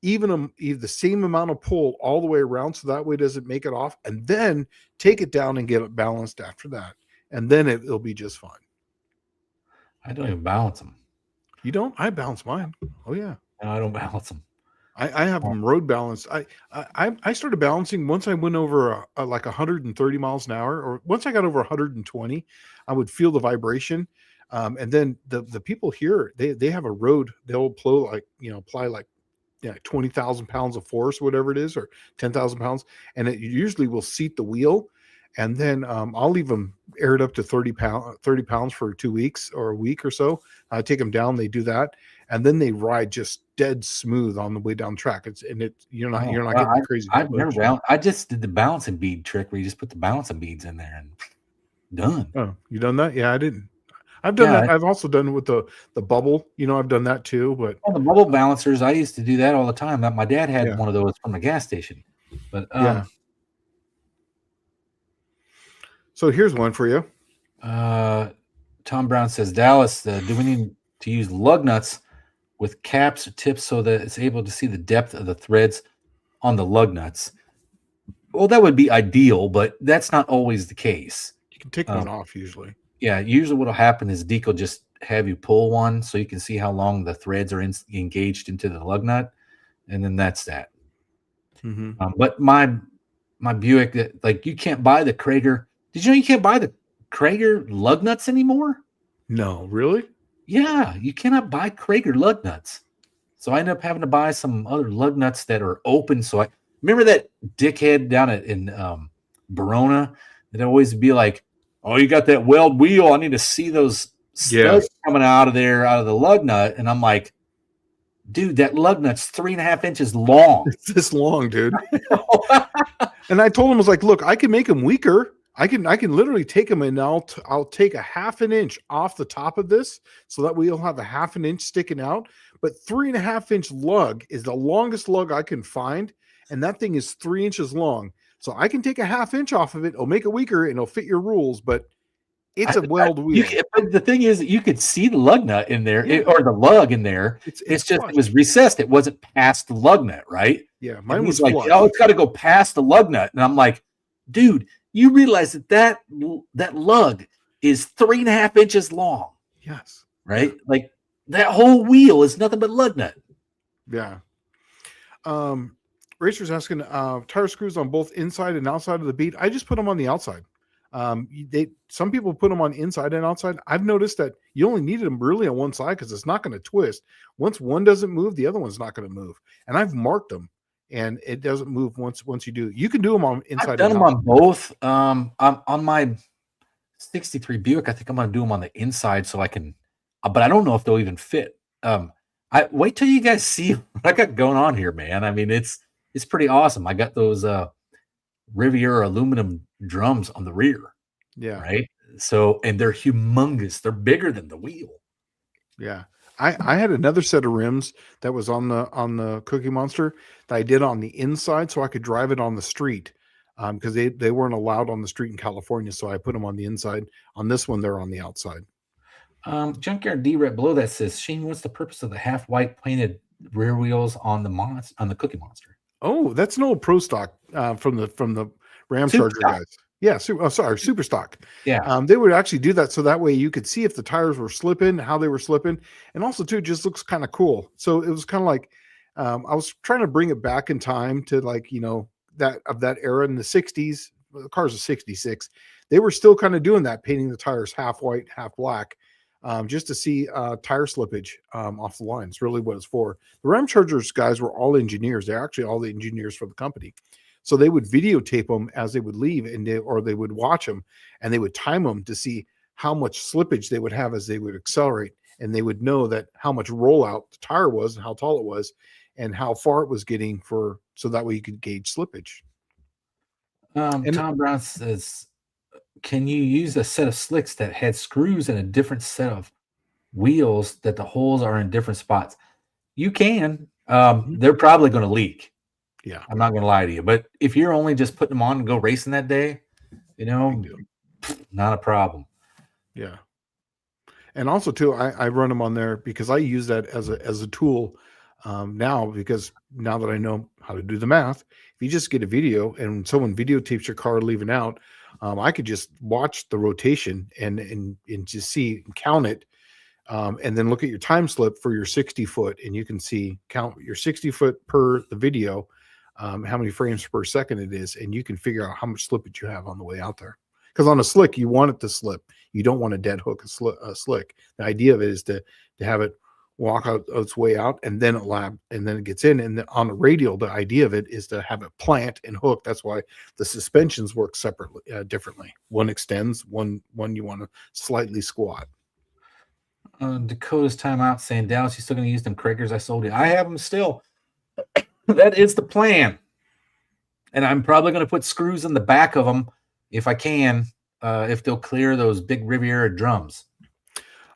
even the same amount of pull all the way around, so that way it doesn't make it off, and then take it down and get it balanced after that. And then it'll be just fine. I don't even balance them. You don't? I balance mine. Oh yeah. No, I don't balance them. I have them road balanced. I started balancing once I went over like 130 miles an hour, or once I got over 120, I would feel the vibration. And then the people here, they have a road. They'll apply like 20,000 pounds of force, whatever it is, or 10,000 pounds, and it usually will seat the wheel. And then I'll leave them aired up to 30 pounds for 2 weeks or a week or so. I take them down. They do that, and then they ride just dead smooth on the way down track. You're not getting crazy. I've never balanced. I just did the balancing bead trick where you just put the balancing beads in there and done. Oh, you done that? Yeah, I didn't. I've done that. I've also done it with the bubble. I've done that too. But the bubble balancers, I used to do that all the time. My dad had one of those from the gas station. But yeah. So here's one for you. Tom Brown says, Dallas, do we need to use lug nuts with caps or tips so that it's able to see the depth of the threads on the lug nuts? Well, that would be ideal, but that's not always the case. You can take one off usually. Yeah, usually what'll happen is Deke will just have you pull one so you can see how long the threads are engaged into the lug nut, and then that's that. Mm-hmm. But my Buick, like, you can't buy the Krager. Did you know you can't buy the Krager lug nuts anymore? No, really? Yeah, you cannot buy Krager lug nuts. So I ended up having to buy some other lug nuts that are open. So I remember that dickhead down in Verona that always be like, "Oh, you got that weld wheel? I need to see those studs coming out of the lug nut." And I'm like, dude, that lug nut's 3.5 inches long. It's this long, dude. And I told him, I was like, look, I can make them weaker. I can literally take them, and I'll take 1/2 inch off the top of this, so that we'll have 1/2 inch sticking out. But 3.5 inch lug is the longest lug I can find, and that thing is 3 inches long. So I can take 1/2 inch off of it. It'll make it weaker, and it'll fit your rules, but it's a weld wheel. But the thing is that you could see the lug nut in there, or the lug in there. It's just flush. It was recessed. It wasn't past the lug nut, right? Yeah, mine was like, oh, it's got to go past the lug nut, and I'm like, dude, you realize that lug is 3.5 inches long. Yes. Right? Like, that whole wheel is nothing but lug nut. Yeah. Racer's asking, tire screws on both inside and outside of the bead. I just put them on the outside. Some people put them on inside and outside. I've noticed that you only need them really on one side because it's not going to twist. Once one doesn't move, the other one's not going to move. And I've marked them, and it doesn't move once you do. You can do them on inside. I've done them on both. I'm on my 63 Buick. I think I'm going to do them on the inside so I can, but I don't know if they'll even fit. I wait till you guys see what I got going on here, man. I mean, it's pretty awesome. I got those Riviera aluminum drums on the rear. Yeah. Right. So, and they're humongous. They're bigger than the wheel. Yeah. I had another set of rims that was on the Cookie Monster that I did on the inside so I could drive it on the street. Because they weren't allowed on the street in California. So I put them on the inside. On this one, they're on the outside. Junkyard D right below that says, Shane, what's the purpose of the half white painted rear wheels on the Cookie Monster? Oh, that's an old Pro Stock from the Ramcharger guys. Yeah, Super Stock. Yeah. They would actually do that so that way you could see if the tires were slipping, how they were slipping, and also too, it just looks kind of cool. So it was kind of like I was trying to bring it back in time to that era in the 60s. The cars are 66. They were still kind of doing that, painting the tires half white, half black, just to see tire slippage off the line. It's really what it's for. The Ramchargers guys were all engineers. They're actually all the engineers for the company. So they would videotape them as they would leave, or they would watch them, and they would time them to see how much slippage they would have as they would accelerate, and they would know that how much rollout the tire was and how tall it was and how far it was getting so that way you could gauge slippage. Tom Brown says, can you use a set of slicks that had screws and a different set of wheels that the holes are in different spots? You can. They're probably going to leak. Yeah. I'm not going to lie to you. But if you're only just putting them on and go racing that day, not a problem. Yeah. And also too, I run them on there because I use that as a tool now, because now that I know how to do the math, if you just get a video and someone videotapes your car leaving out, I could just watch the rotation and just see and count it, and then look at your time slip for your 60 foot, and you can count your 60 foot per the video, how many frames per second it is, and you can figure out how much slippage you have on the way out there. Because on a slick, you want it to slip. You don't want to dead hook a slick. The idea of it is to have it walk out its way out, and then it gets in. And then on a radial, the idea of it is to have it plant and hook. That's why the suspensions work separately, differently. One extends, one you want to slightly squat. Dakota's timeout saying, Dallas, you still going to use them Kragers I sold you? I have them still. That is the plan. And I'm probably going to put screws in the back of them if I can, if they'll clear those big Riviera drums.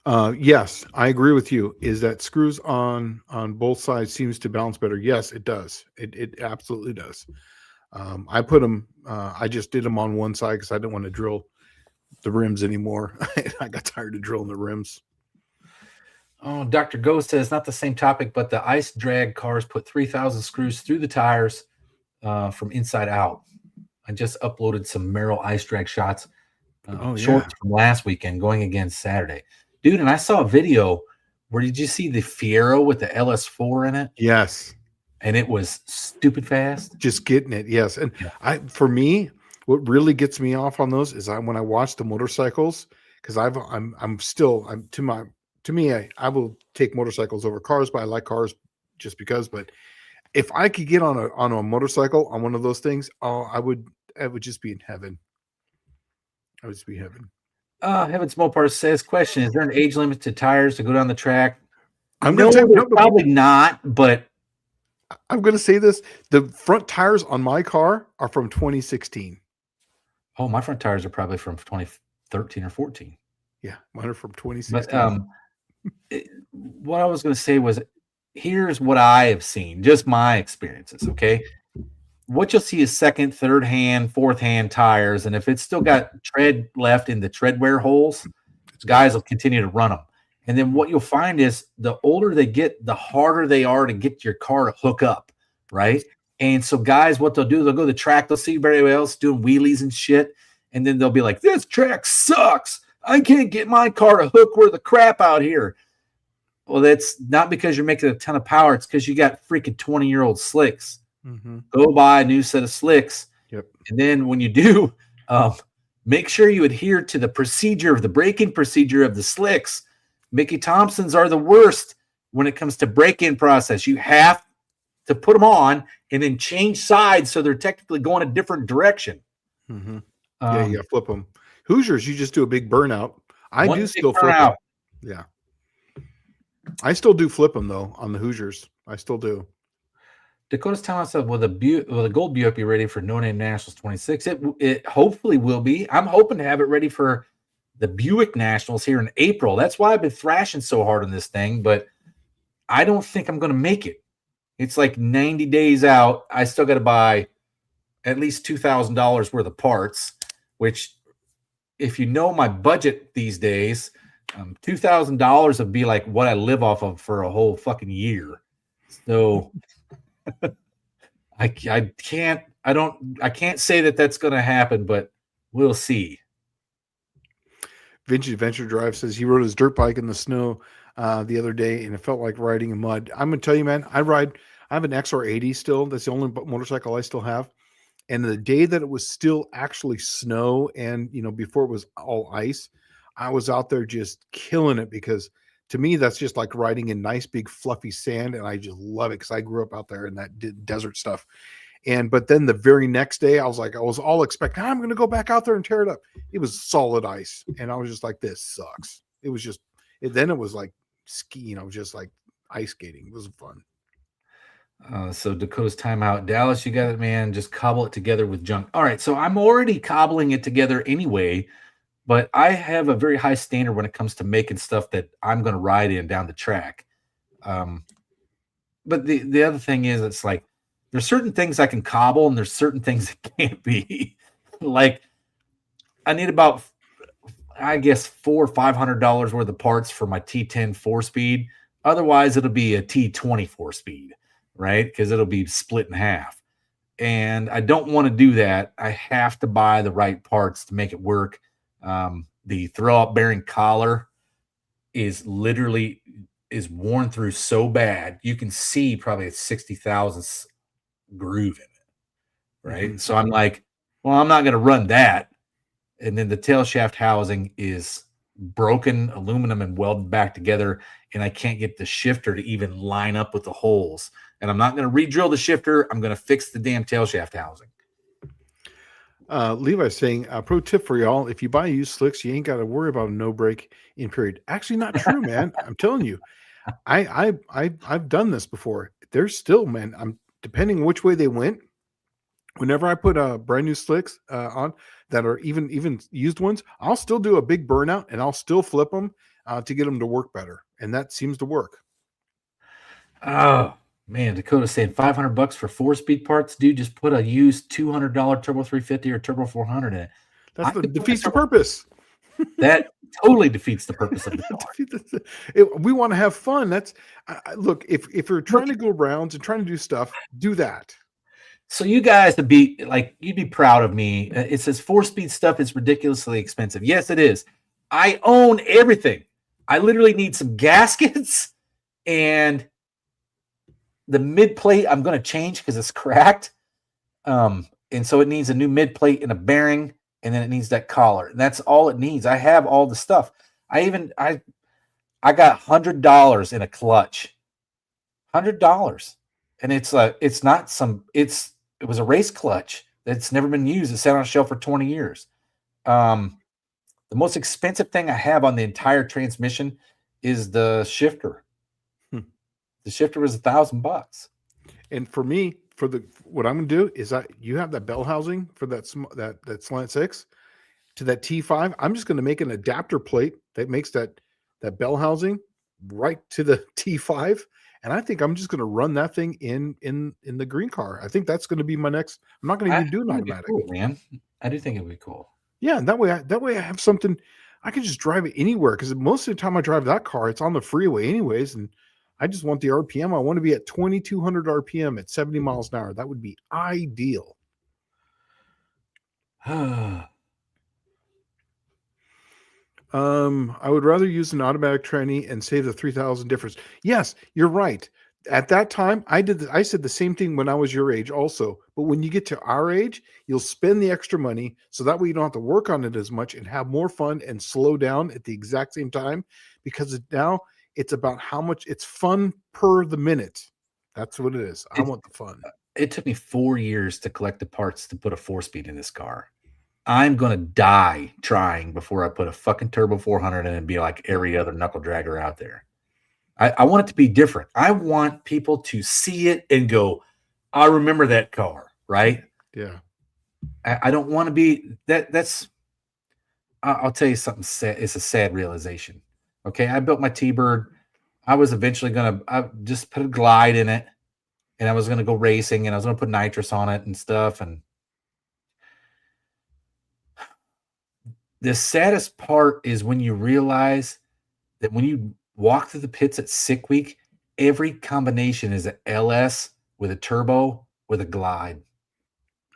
Yes, I agree with you. Is that screws on both sides seems to balance better? Yes, it does. It absolutely does. I put them. I just did them on one side because I didn't want to drill the rims anymore. I got tired of drilling the rims. Oh, Dr. Ghost says not the same topic, but the ice drag cars put 3,000 screws through the tires from inside out. I just uploaded some Merrill ice drag shots, shorts from last weekend, going again Saturday. Dude, and I saw a video where did you see the Fiero with the LS4 in it? Yes. And it was stupid fast. Just getting it, yes. And for me, what really gets me off on those is when I watch the motorcycles, because I will take motorcycles over cars, but I like cars just because. But if I could get on a motorcycle on one of those things, I would just be in heaven. I would just be heaven. Heaven's Mopar says, question, is there an age limit to tires to go down the track? I'm going to say probably not, but I'm going to say this. The front tires on my car are from 2016. Oh, my front tires are probably from 2013 or 14. Yeah, mine are from 2016. But what I was going to say was, here's what I have seen, just my experiences, okay? What you'll see is second, third hand, fourth hand tires, and if it's still got tread left in the tread wear holes, guys will continue to run them. And then what you'll find is the older they get, the harder they are to get your car to hook up, right? And so guys, what they'll do, they'll go to the track, they'll see everybody else doing wheelies and shit, and then they'll be like, this track sucks. I can't get my car to hook worth the crap out here. Well, that's not because you're making a ton of power. It's because you got freaking 20-year-old slicks. Mm-hmm. Go buy a new set of slicks. Yep. And then when you do, Make sure you adhere to the procedure of the braking procedure of the slicks. Mickey Thompsons are the worst when it comes to break-in process. You have to put them on and then change sides so they're technically going a different direction. Mm-hmm. Yeah, you gotta flip them. Hoosiers, you just do a big burnout. I do still flip them. Yeah. I still do flip them though on the Hoosiers. I still do. Dakota's telling us that will the gold Buick be ready for No Name Nationals 26? It hopefully will be. I'm hoping to have it ready for the Buick Nationals here in April. That's why I've been thrashing so hard on this thing, but I don't think I'm going to make it. It's like 90 days out. I still got to buy at least $2,000 worth of parts, which if you know my budget these days, $2,000 would be like what I live off of for a whole fucking year. So I can't say that that's going to happen, but we'll see. Vintage Adventure Drive says he rode his dirt bike in the snow the other day, and it felt like riding in mud. I'm going to tell you, man, I have an XR80 still. That's the only motorcycle I still have. And the day that it was still actually snow and, before it was all ice, I was out there just killing it because to me, that's just like riding in nice, big, fluffy sand. And I just love it because I grew up out there in that desert stuff. But then the very next day, I was all expecting, I'm going to go back out there and tear it up. It was solid ice. And I was just like, this sucks. It was just, then it was like ski, just like ice skating. It was fun. So Dakota's timeout. Dallas, you got it, man. Just cobble it together with junk. All right. So I'm already cobbling it together anyway, but I have a very high standard when it comes to making stuff that I'm going to ride in down the track. But the other thing is, it's like, there's certain things I can cobble and there's certain things that can't be. Like I need about, I guess, $400 or $500 worth of parts for my T10 4-speed. Otherwise, it'll be a T20 4-speed. Right? Because it'll be split in half. And I don't want to do that. I have to buy the right parts to make it work. The throw-up bearing collar is worn through so bad. You can see probably a 60,000 groove in it. Right? Mm-hmm. So I'm like, well, I'm not going to run that. And then the tail shaft housing is broken aluminum and welded back together. And I can't get the shifter to even line up with the holes. And I'm not going to re-drill the shifter. I'm going to fix the damn tail shaft housing. Levi's saying, pro tip for y'all, if you buy used slicks, you ain't got to worry about a no break in period. Actually, not true, man. I'm telling you, I've done this before. There's still, man, depending which way they went, whenever I put brand new slicks on that are even used ones, I'll still do a big burnout and I'll still flip them to get them to work better. And that seems to work. Oh, man, Dakota's saying $500 for 4-speed parts. Dude, just put a used $200 Turbo 350 or Turbo 400 in it. That defeats the purpose. That totally defeats the purpose of the car. We want to have fun. That's look, if you're trying to go rounds and trying to do stuff, do that. So you guys would be like, you'd be proud of me. It says 4-speed stuff is ridiculously expensive. Yes, it is. I own everything. I literally need some gaskets and the mid plate I'm going to change because it's cracked. And so it needs a new mid plate and a bearing, and then it needs that collar. And that's all it needs. I have all the stuff. I got $100 in a clutch. $100. And it was a race clutch that's never been used. It sat on a shelf for 20 years. The most expensive thing I have on the entire transmission is the shifter. The shifter was $1,000. And for me, what I'm going to do is you have that bell housing for that slant 6 to that T5. I'm just going to make an adapter plate that makes that bell housing right to the T5. And I think I'm just going to run that thing in the green car. I think that's going to be my next. I'm not going to even do an automatic. Cool, man. I do think it would be cool. Yeah, and that way I have something. I can just drive it anywhere because most of the time I drive that car, it's on the freeway anyways, and I just want the RPM. I want to be at 2,200 RPM at 70 miles an hour. That would be ideal. I would rather use an automatic tranny and save the 3,000 difference. Yes, you're right. at that time, I said the same thing when I was your age also. But when you get to our age, you'll spend the extra money so that way you don't have to work on it as much and have more fun and slow down at the exact same time, because now it's about how much it's fun per the minute. That's what it is. I want the fun. It took me 4 years to collect the parts to put a 4-speed in this car. I'm gonna die trying before I put a fucking turbo 400 in and be like every other knuckle dragger out there. I want it to be different. I want people to see it and go, I remember that car, right? Yeah. I don't want to be that's I'll tell you something sad. It's a sad realization. Okay. I built my T-Bird. I was eventually I just put a glide in it, and I was gonna go racing, and I was gonna put nitrous on it and stuff. And the saddest part is when you realize that when you walk through the pits at Sick Week, every combination is an LS with a turbo with a glide.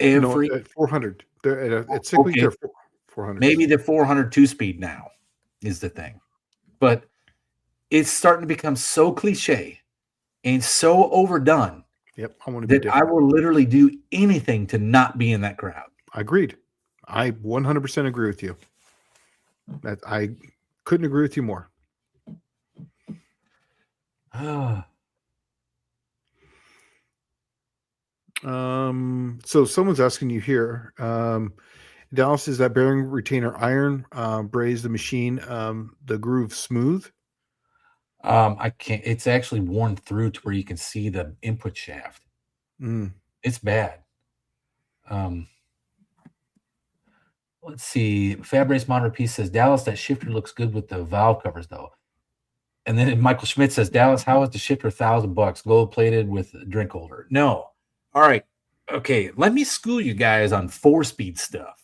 Every at 400. They're at Sick Week, they're 400. Maybe the 400 2-speed now is the thing, but it's starting to become so cliche and so overdone. Yep, I want to be that I will literally do anything to not be in that crowd. Agreed. I 100% agree with you. That I couldn't agree with you more. So someone's asking you here. Dallas, is that bearing retainer iron braze the machine the groove smooth? I can't. It's actually worn through to where you can see the input shaft. It's bad. Let's see. Fabrace Monitor Piece says, Dallas, that shifter looks good with the valve covers though. And then Michael Schmidt says, Dallas, how is the shifter $1,000 gold plated with a drink holder? No. All right. Okay. Let me school you guys on 4-speed stuff.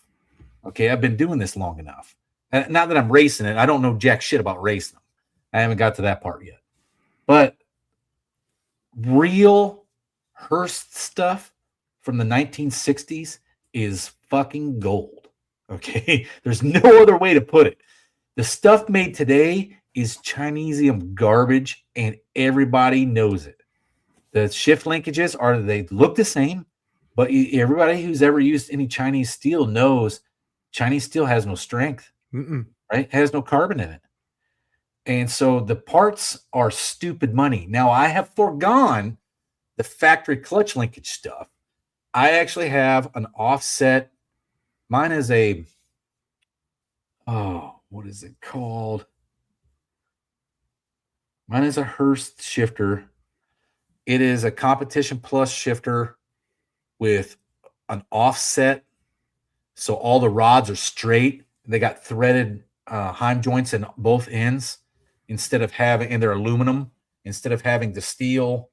Okay. I've been doing this long enough. Not that I'm racing it. I don't know jack shit about racing them. I haven't got to that part yet. But real Hurst stuff from the 1960s is fucking gold. Okay. There's no other way to put it. The stuff made today is Chinesium garbage, and everybody knows it. The shift linkages they look the same, but everybody who's ever used any Chinese steel knows Chinese steel has no strength, right? It has no carbon in it. And so the parts are stupid money. Now, I have foregone the factory clutch linkage stuff. I actually have an offset. Mine is what is it called? Mine is a Hurst shifter. It is a Competition Plus shifter with an offset. So all the rods are straight. They got threaded Heim joints in both ends and they're aluminum, instead of having the steel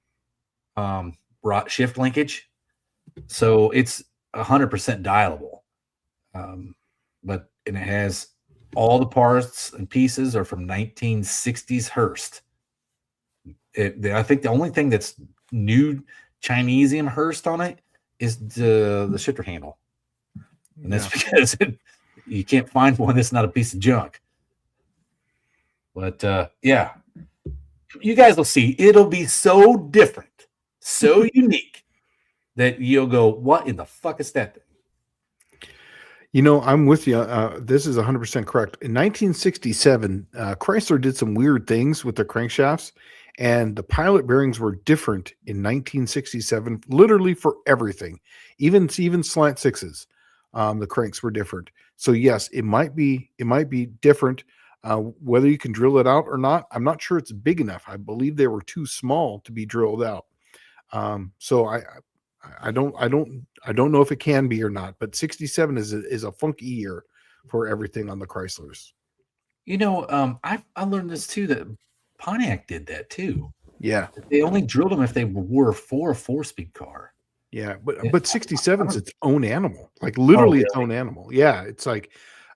shift linkage. So it's 100% dialable. But it has all the parts and pieces are from 1960s Hurst. I think the only thing that's new Chinesium Hurst on it is the shifter handle. And that's because you can't find one that's not a piece of junk. But yeah, you guys will see. It'll be so different, so unique that you'll go, what in the fuck is that thing? You know, I'm with you. This is 100% correct. In 1967, Chrysler did some weird things with their crankshafts, and the pilot bearings were different in 1967, literally for everything, even slant sixes. The cranks were different. So yes, it might be different. Whether you can drill it out or not, I'm not sure it's big enough. I believe they were too small to be drilled out. So I don't know if it can be or not, but 67 is a funky year for everything on the Chryslers. You know, I learned this too, that Pontiac did that too. Yeah. They only drilled them if they were for a 4-speed car. Yeah, but 67 is its own animal, like literally its own animal. Yeah, it's like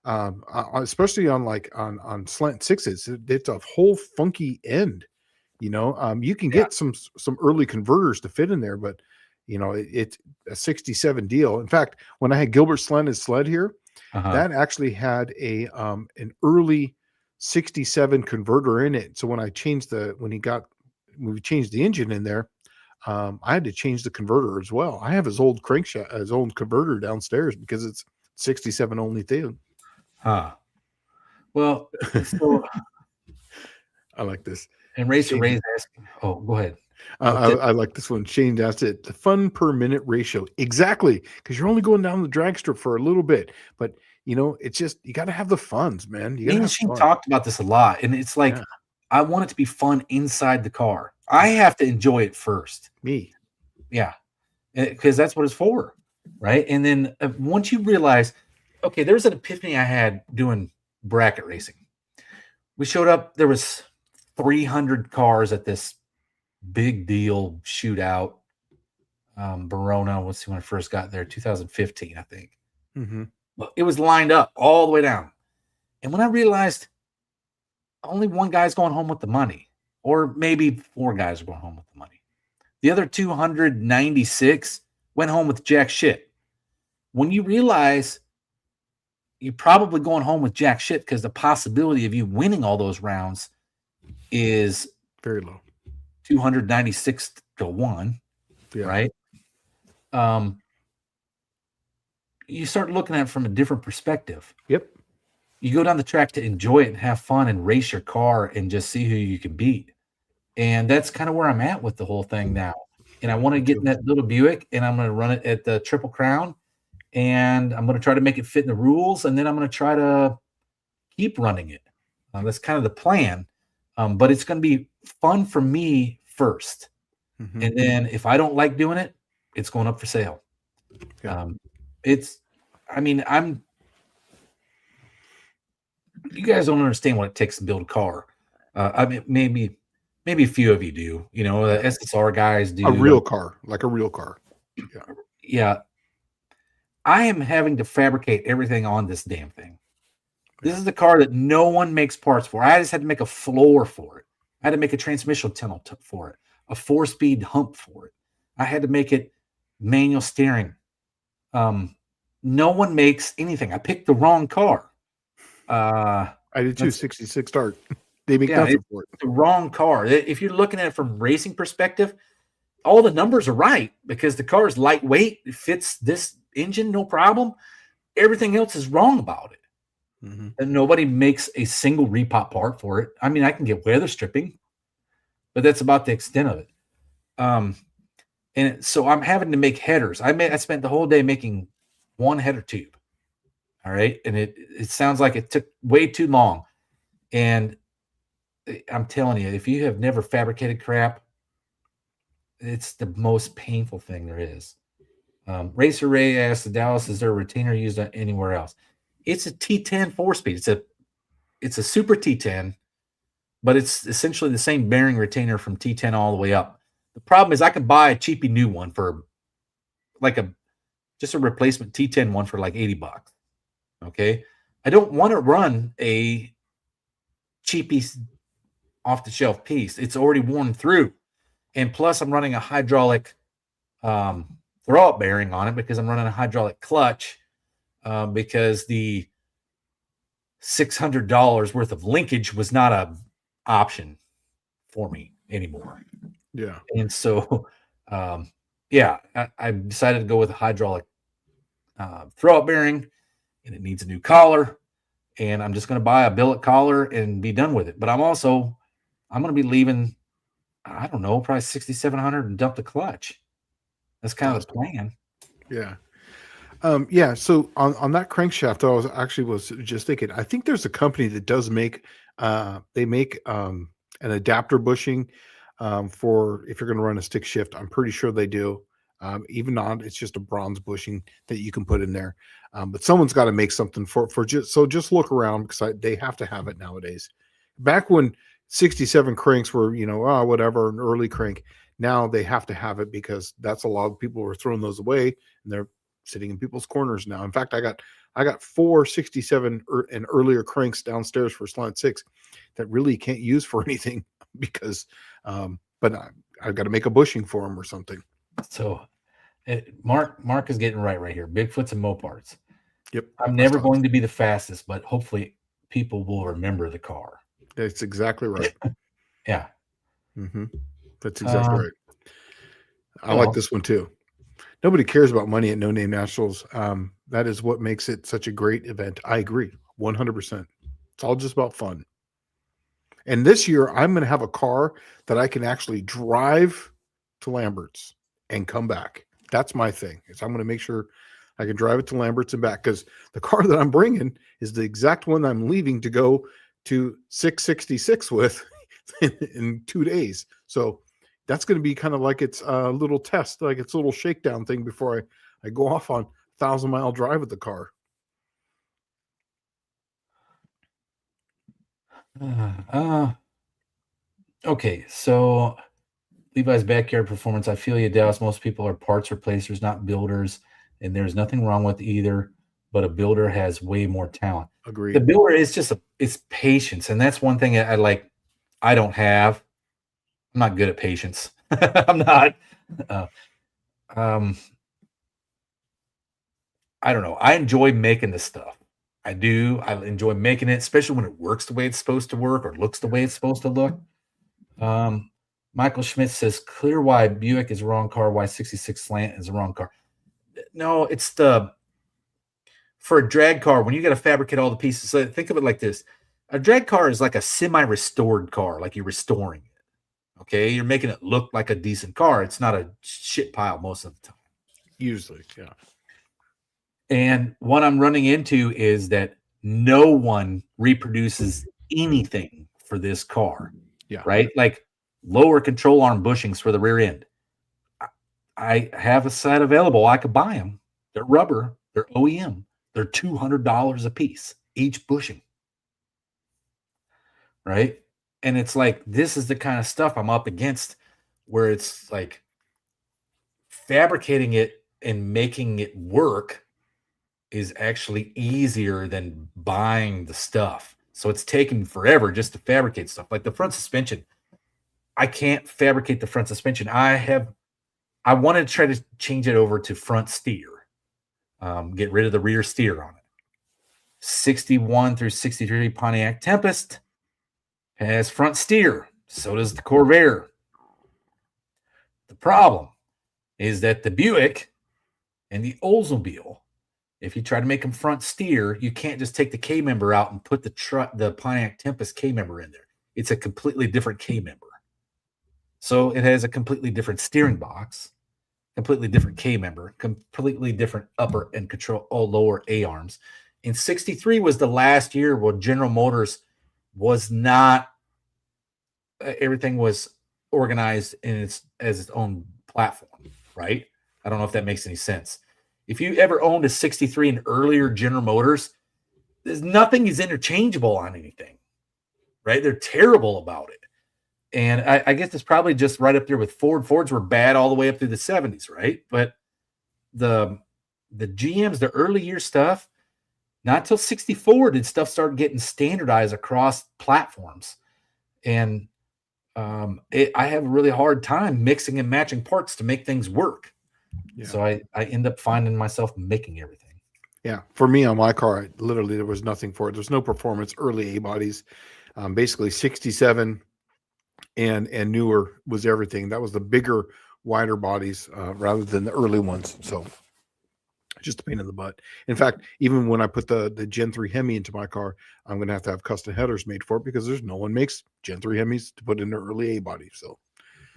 especially on slant sixes, it's a whole funky end. You know, you can get some early converters to fit in there, but you know, it's a 67 deal. In fact, when I had Gilbert Slen's sled here, that actually had an early 67 converter in it. So when I changed when he got we changed the engine in there, I had to change the converter as well. I have his old crankshaft, his old converter downstairs because it's 67 only too. Huh. Well, so I like this. and Racer Ray's asking. Oh, go ahead. I like this one. Shane asked it. The fun per minute ratio. Exactly. Because you're only going down the drag strip for a little bit. But, it's just, you got to have the funds, man. You Me got to and have Shane fun. talked about this a lot. And it's like, I want it to be fun inside the car. I have to enjoy it first. Me. Yeah. Because that's what it's for. Right. And then once you realize, okay, there's an epiphany I had doing bracket racing. We showed up, there was 300 cars at this big deal shootout. Verona, let's see when I first got there, 2015, I think. Mm-hmm. Well, it was lined up all the way down. And when I realized only one guy's going home with the money, or maybe 4 guys are going home with the money, the other 296 went home with jack shit. When you realize you're probably going home with jack shit because the possibility of you winning all those rounds is very low, 296 to 1, right? You start looking at it from a different perspective. Yep. You go down the track to enjoy it and have fun and race your car and just see who you can beat. And that's kind of where I'm at with the whole thing now. And I want to get in that little Buick, and I'm going to run it at the Triple Crown, and I'm going to try to make it fit in the rules, and then I'm going to try to keep running it. That's kind of the plan. But it's going to be fun for me first. Mm-hmm. And then if I don't like doing it, it's going up for sale. Yeah. You guys don't understand what it takes to build a car. Maybe a few of you do, SSR guys do. A real car, like a real car. Yeah. Yeah. I am having to fabricate everything on this damn thing. This is the car that no one makes parts for. I just had to make a floor for it. I had to make a transmission tunnel for it, a 4-speed hump for it. I had to make it manual steering. No one makes anything. I picked the wrong car. I did too. 66 start. They make nothing for it. The wrong car. If you're looking at it from racing perspective, all the numbers are right because the car is lightweight. It fits this engine, no problem. Everything else is wrong about it. Mm-hmm. And nobody makes a single repop part for it. I mean, I can get weather stripping, but that's about the extent of it. And so I'm having to make headers. I spent the whole day making one header tube. All right. And it sounds like it took way too long. And I'm telling you, if you have never fabricated crap, it's the most painful thing there is. Racer Ray asked the Dallas, is there a retainer used anywhere else? It's a T10 4-speed. It's a super T10, but it's essentially the same bearing retainer from T10 all the way up. The problem is I can buy a cheapy new one for just a replacement T10 one for like $80. Okay. I don't want to run a cheapy off the shelf piece. It's already worn through. And plus I'm running a hydraulic throw-up bearing on it because I'm running a hydraulic clutch because the $600 worth of linkage was not an option for me anymore. Yeah. And so, I decided to go with a hydraulic throw-up bearing, and it needs a new collar. And I'm just going to buy a billet collar and be done with it. But I'm going to be leaving, I don't know, probably 6,700 and dump the clutch. That's kind of the plan. Yeah. So on that crankshaft, I was just thinking, I think there's a company that does make, they make an adapter bushing for if you're going to run a stick shift. I'm pretty sure they do. Even not, it's just a bronze bushing that you can put in there. But someone's got to make something for just look around because they have to have it nowadays. Back when 67 cranks were, whatever, an early crank, now they have to have it because that's a lot of people were throwing those away and they're sitting in people's corners now. In fact, I got 4 67 and earlier cranks downstairs for Slant 6 that really can't use for anything because, but I've got to make a bushing for them or something. So Mark is getting right here. Bigfoots and Moparts. Yep. I'm never going to be the fastest, but hopefully people will remember the car. That's exactly right. Yeah. Mm-hmm. That's exactly right. I like well, this one too. Nobody cares about money at No Name Nationals. That is what makes it such a great event. I agree 100%. It's all just about fun. And this year, I'm going to have a car that I can actually drive to Lambert's and come back. That's my thing. Is I'm going to make sure I can drive it to Lambert's and back, because the car that I'm bringing is the exact one I'm leaving to go to 666 with in 2 days. So that's going to be kind of like it's a little test, like it's a little shakedown thing before I go off on 1,000-mile drive with the car. Okay, so Levi's Backyard Performance. I feel you, Dallas. Most people are parts replacers, not builders, and there's nothing wrong with either. But a builder has way more talent. Agreed. The builder is just it's patience, and that's one thing I like. I don't have. I'm not good at patience. I'm not. I don't know. I enjoy making this stuff. I do. I enjoy making it, especially when it works the way it's supposed to work or looks the way it's supposed to look. Michael Schmidt says, clear why Buick is the wrong car, why 66 Slant is the wrong car. No, it's for a drag car, when you got to fabricate all the pieces. So think of it like this. A drag car is like a semi-restored car, like you're restoring it. Okay? You're making it look like a decent car. It's not a shit pile most of the time. Usually, yeah. And what I'm running into is that no one reproduces anything for this car. Yeah. Right? Like lower control arm bushings for the rear end. I have a set available. I could buy them. They're rubber. They're OEM. They're $200 a piece, each bushing. Right? And it's like, this is the kind of stuff I'm up against, where it's like fabricating it and making it work is actually easier than buying the stuff. So it's taking forever just to fabricate stuff. Like the front suspension, I can't fabricate the front suspension. I want to try to change it over to front steer. Get rid of the rear steer on it. 61 through 63 Pontiac Tempest has front steer. So does the Corvair. The problem is that the Buick and the Oldsmobile, if you try to make them front steer, you can't just take the K member out and put the Pontiac Tempest K member in there. It's a completely different K member. So it has a completely different steering box, completely different K member, completely different upper and control all lower A arms. And 63 was the last year where General Motors was not, everything was organized as its own platform, right? I don't know if that makes any sense. If you ever owned a 63 and earlier General Motors, there's nothing is interchangeable on anything, right? They're terrible about it. And I guess it's probably just right up there with Ford. Fords were bad all the way up through the 70s, right? But the GMs, the early year stuff, not until 64 did stuff start getting standardized across platforms. And I have a really hard time mixing and matching parts to make things work. Yeah. So I end up finding myself making everything. Yeah. For me on my car, literally there was nothing for it. There's no performance, early A bodies, basically 67 and newer was everything. That was the bigger, wider bodies rather than the early ones. So just a pain in the butt. In fact, even when I put the Gen 3 Hemi into my car, I'm going to have custom headers made for it, because there's no one makes Gen 3 Hemis to put in their early A body. So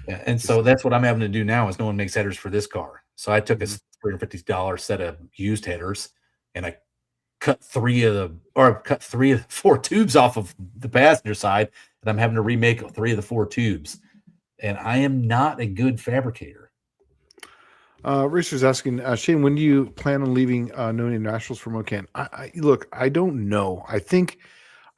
yeah, and so that's what I'm having to do now, is no one makes headers for this car. So I took a $350 set of used headers, and I cut three of the 4 tubes off of the passenger side, and I'm having to remake 3 of the 4 tubes. And I am not a good fabricator. Richard's asking, Shane, when do you plan on leaving No Name Nationals for Mocan? Look, I don't know. I think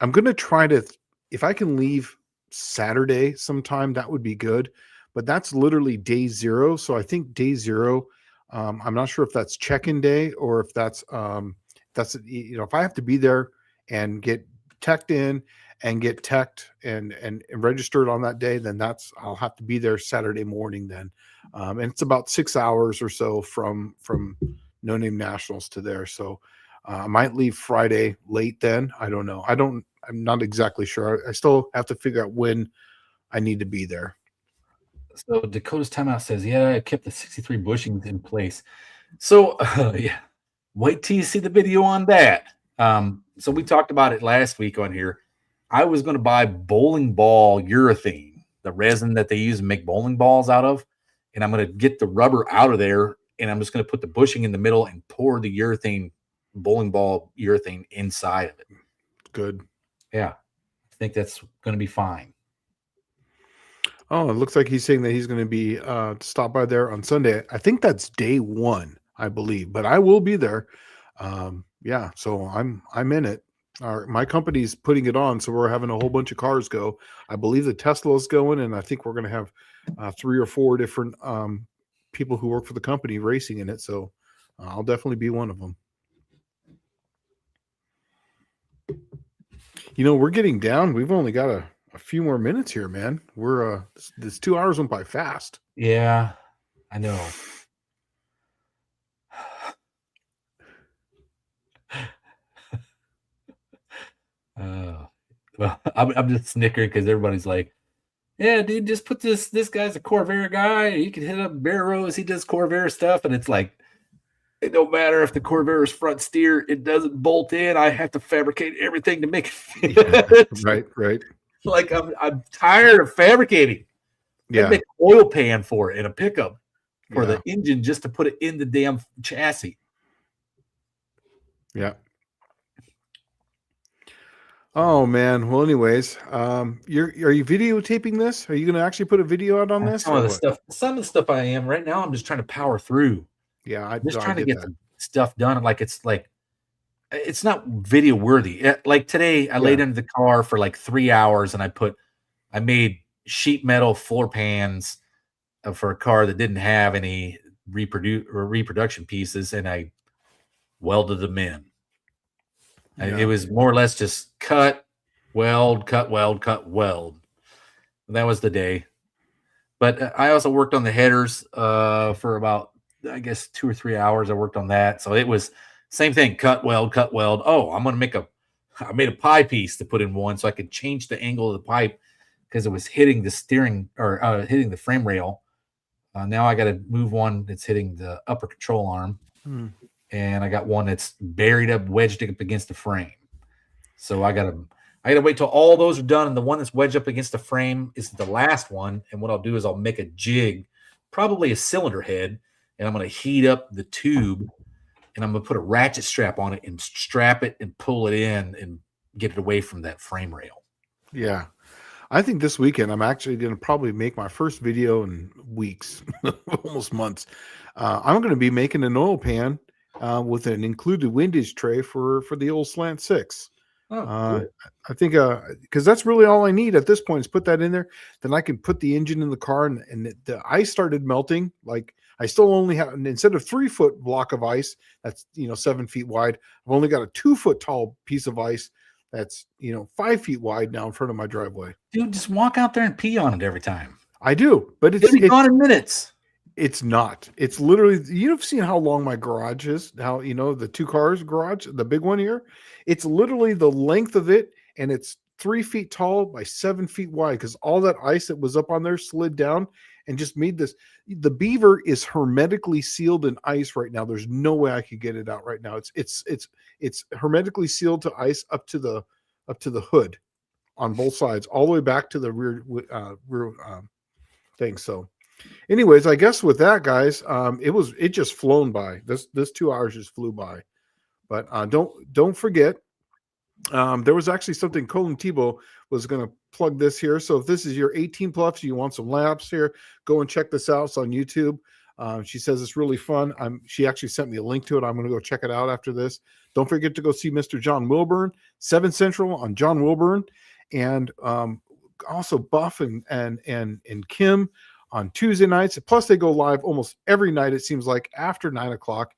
I'm going to try to, if I can leave Saturday sometime, that would be good. But that's literally day 0. So I think day 0, I'm not sure if that's check-in day or if that's, if I have to be there and get teched in and get teched and registered on that day, then I'll have to be there Saturday morning then. And it's about 6 hours or so from No Name Nationals to there. So I might leave Friday late then. I don't know. I'm not exactly sure. I still have to figure out when I need to be there. So Dakota's timeout says, yeah, I kept the 63 bushings in place. So yeah, wait till you see the video on that. So we talked about it last week on here. I was going to buy bowling ball urethane, the resin that they use to make bowling balls out of, and I'm going to get the rubber out of there, and I'm just going to put the bushing in the middle and pour the urethane, bowling ball urethane inside of it. Good. Yeah, I think that's going to be fine. Oh, it looks like he's saying that he's going to be stop by there on Sunday. I think that's day one, I believe, but I will be there. Yeah, so I'm in it. My company's putting it on, so we're having a whole bunch of cars go. I believe the Tesla's going, and I think we're going to have 3 or 4 different people who work for the company racing in it. So I'll definitely be one of them. You know, we're getting down. We've only got a few more minutes here, man. We're this 2 hours went by fast. Yeah, I know. Well, I'm just snickering because everybody's like, yeah, dude, just put this guy's a Corvair guy. He can hit up Barrows. He does Corvair stuff. And it's like, it don't matter if the Corvair is front steer, it doesn't bolt in. I have to fabricate everything to make it fit. Right. Like I'm tired of fabricating. Yeah. I'd make an oil pan for it and a pickup for the engine just to put it in the damn chassis. Yeah. Oh man. Well, anyways, are you videotaping this? Are you going to actually put a video out on this? Some of the stuff I am right now. I'm just trying to power through. Yeah, I'm just trying to get the stuff done. It's not video worthy. Like today, I laid into the car for like 3 hours, and I made sheet metal floor pans for a car that didn't have any reproduction pieces, and I welded them in. Yeah. It was more or less just cut, weld, cut, weld, cut, weld. That was the day. But I also worked on the headers for about, I guess, 2 or 3 hours. I worked on that. So it was same thing, cut, weld, cut, weld. Oh, I made a pie piece to put in one so I could change the angle of the pipe because it was hitting the steering or hitting the frame rail. Now I got to move one that's hitting the upper control arm. And I got one that's buried up, wedged up against the frame. So I gotta wait till all those are done, and the one that's wedged up against the frame is the last one. And what I'll do is I'll make a jig, probably a cylinder head, and I'm gonna heat up the tube, and I'm gonna put a ratchet strap on it and strap it and pull it in and get it away from that frame rail. Yeah. I think this weekend I'm actually going to probably make my first video in weeks, almost months. I'm going to be making an oil pan with an included windage tray for the old Slant 6. Cool. I think because that's really all I need at this point is put that in there. Then I can put the engine in the car, and the ice started melting. Like I still only have, instead of 3-foot block of ice that's 7 feet wide, I've only got a 2-foot tall piece of ice that's 5 feet wide now in front of my driveway. Dude, just walk out there and pee on it every time. I do, but it's gone in minutes. It's not. It's literally, you've seen how long my garage is, how, the 2 cars garage, the big one here. It's literally the length of it, and it's 3 feet tall by 7 feet wide because all that ice that was up on there slid down and just made this. The Beaver is hermetically sealed in ice right now. There's no way I could get it out right now. It's hermetically sealed to ice up to the hood on both sides, all the way back to the rear thing. So anyways, I guess with that, guys, it just flown by. This 2 hours just flew by. But don't forget, there was actually something Colin Tebow was going to plug this here. So if this is your 18 plus, you want some laps here, go and check this out. It's on YouTube. She says it's really fun. She actually sent me a link to it. I'm going to go check it out after this. Don't forget to go see Mr. John Wilburn, 7 Central on John Wilburn, and also Buff and Kim on Tuesday nights. Plus, they go live almost every night, it seems like, after 9 o'clock.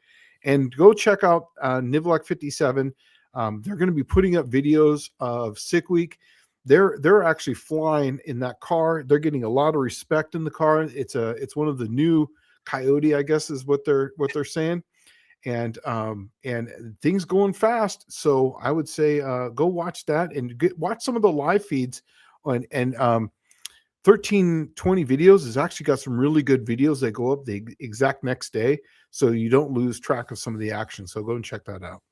And go check out Nivlak 57. They're going to be putting up videos of Sick Week. They're actually flying in that car. They're getting a lot of respect in the car. It's one of the new Coyote, I guess, is what they're saying. And things going fast. So I would say go watch that and watch some of the live feeds and 1320 videos has actually got some really good videos that go up the exact next day, so you don't lose track of some of the action. So go and check that out.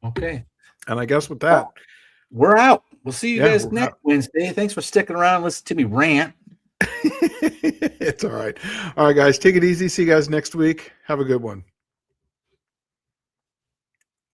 Okay. And I guess with that, we're out. We'll see you guys next out. Wednesday. Thanks for sticking around and listening to me rant. It's all right. All right, guys, take it easy. See you guys next week. Have a good one.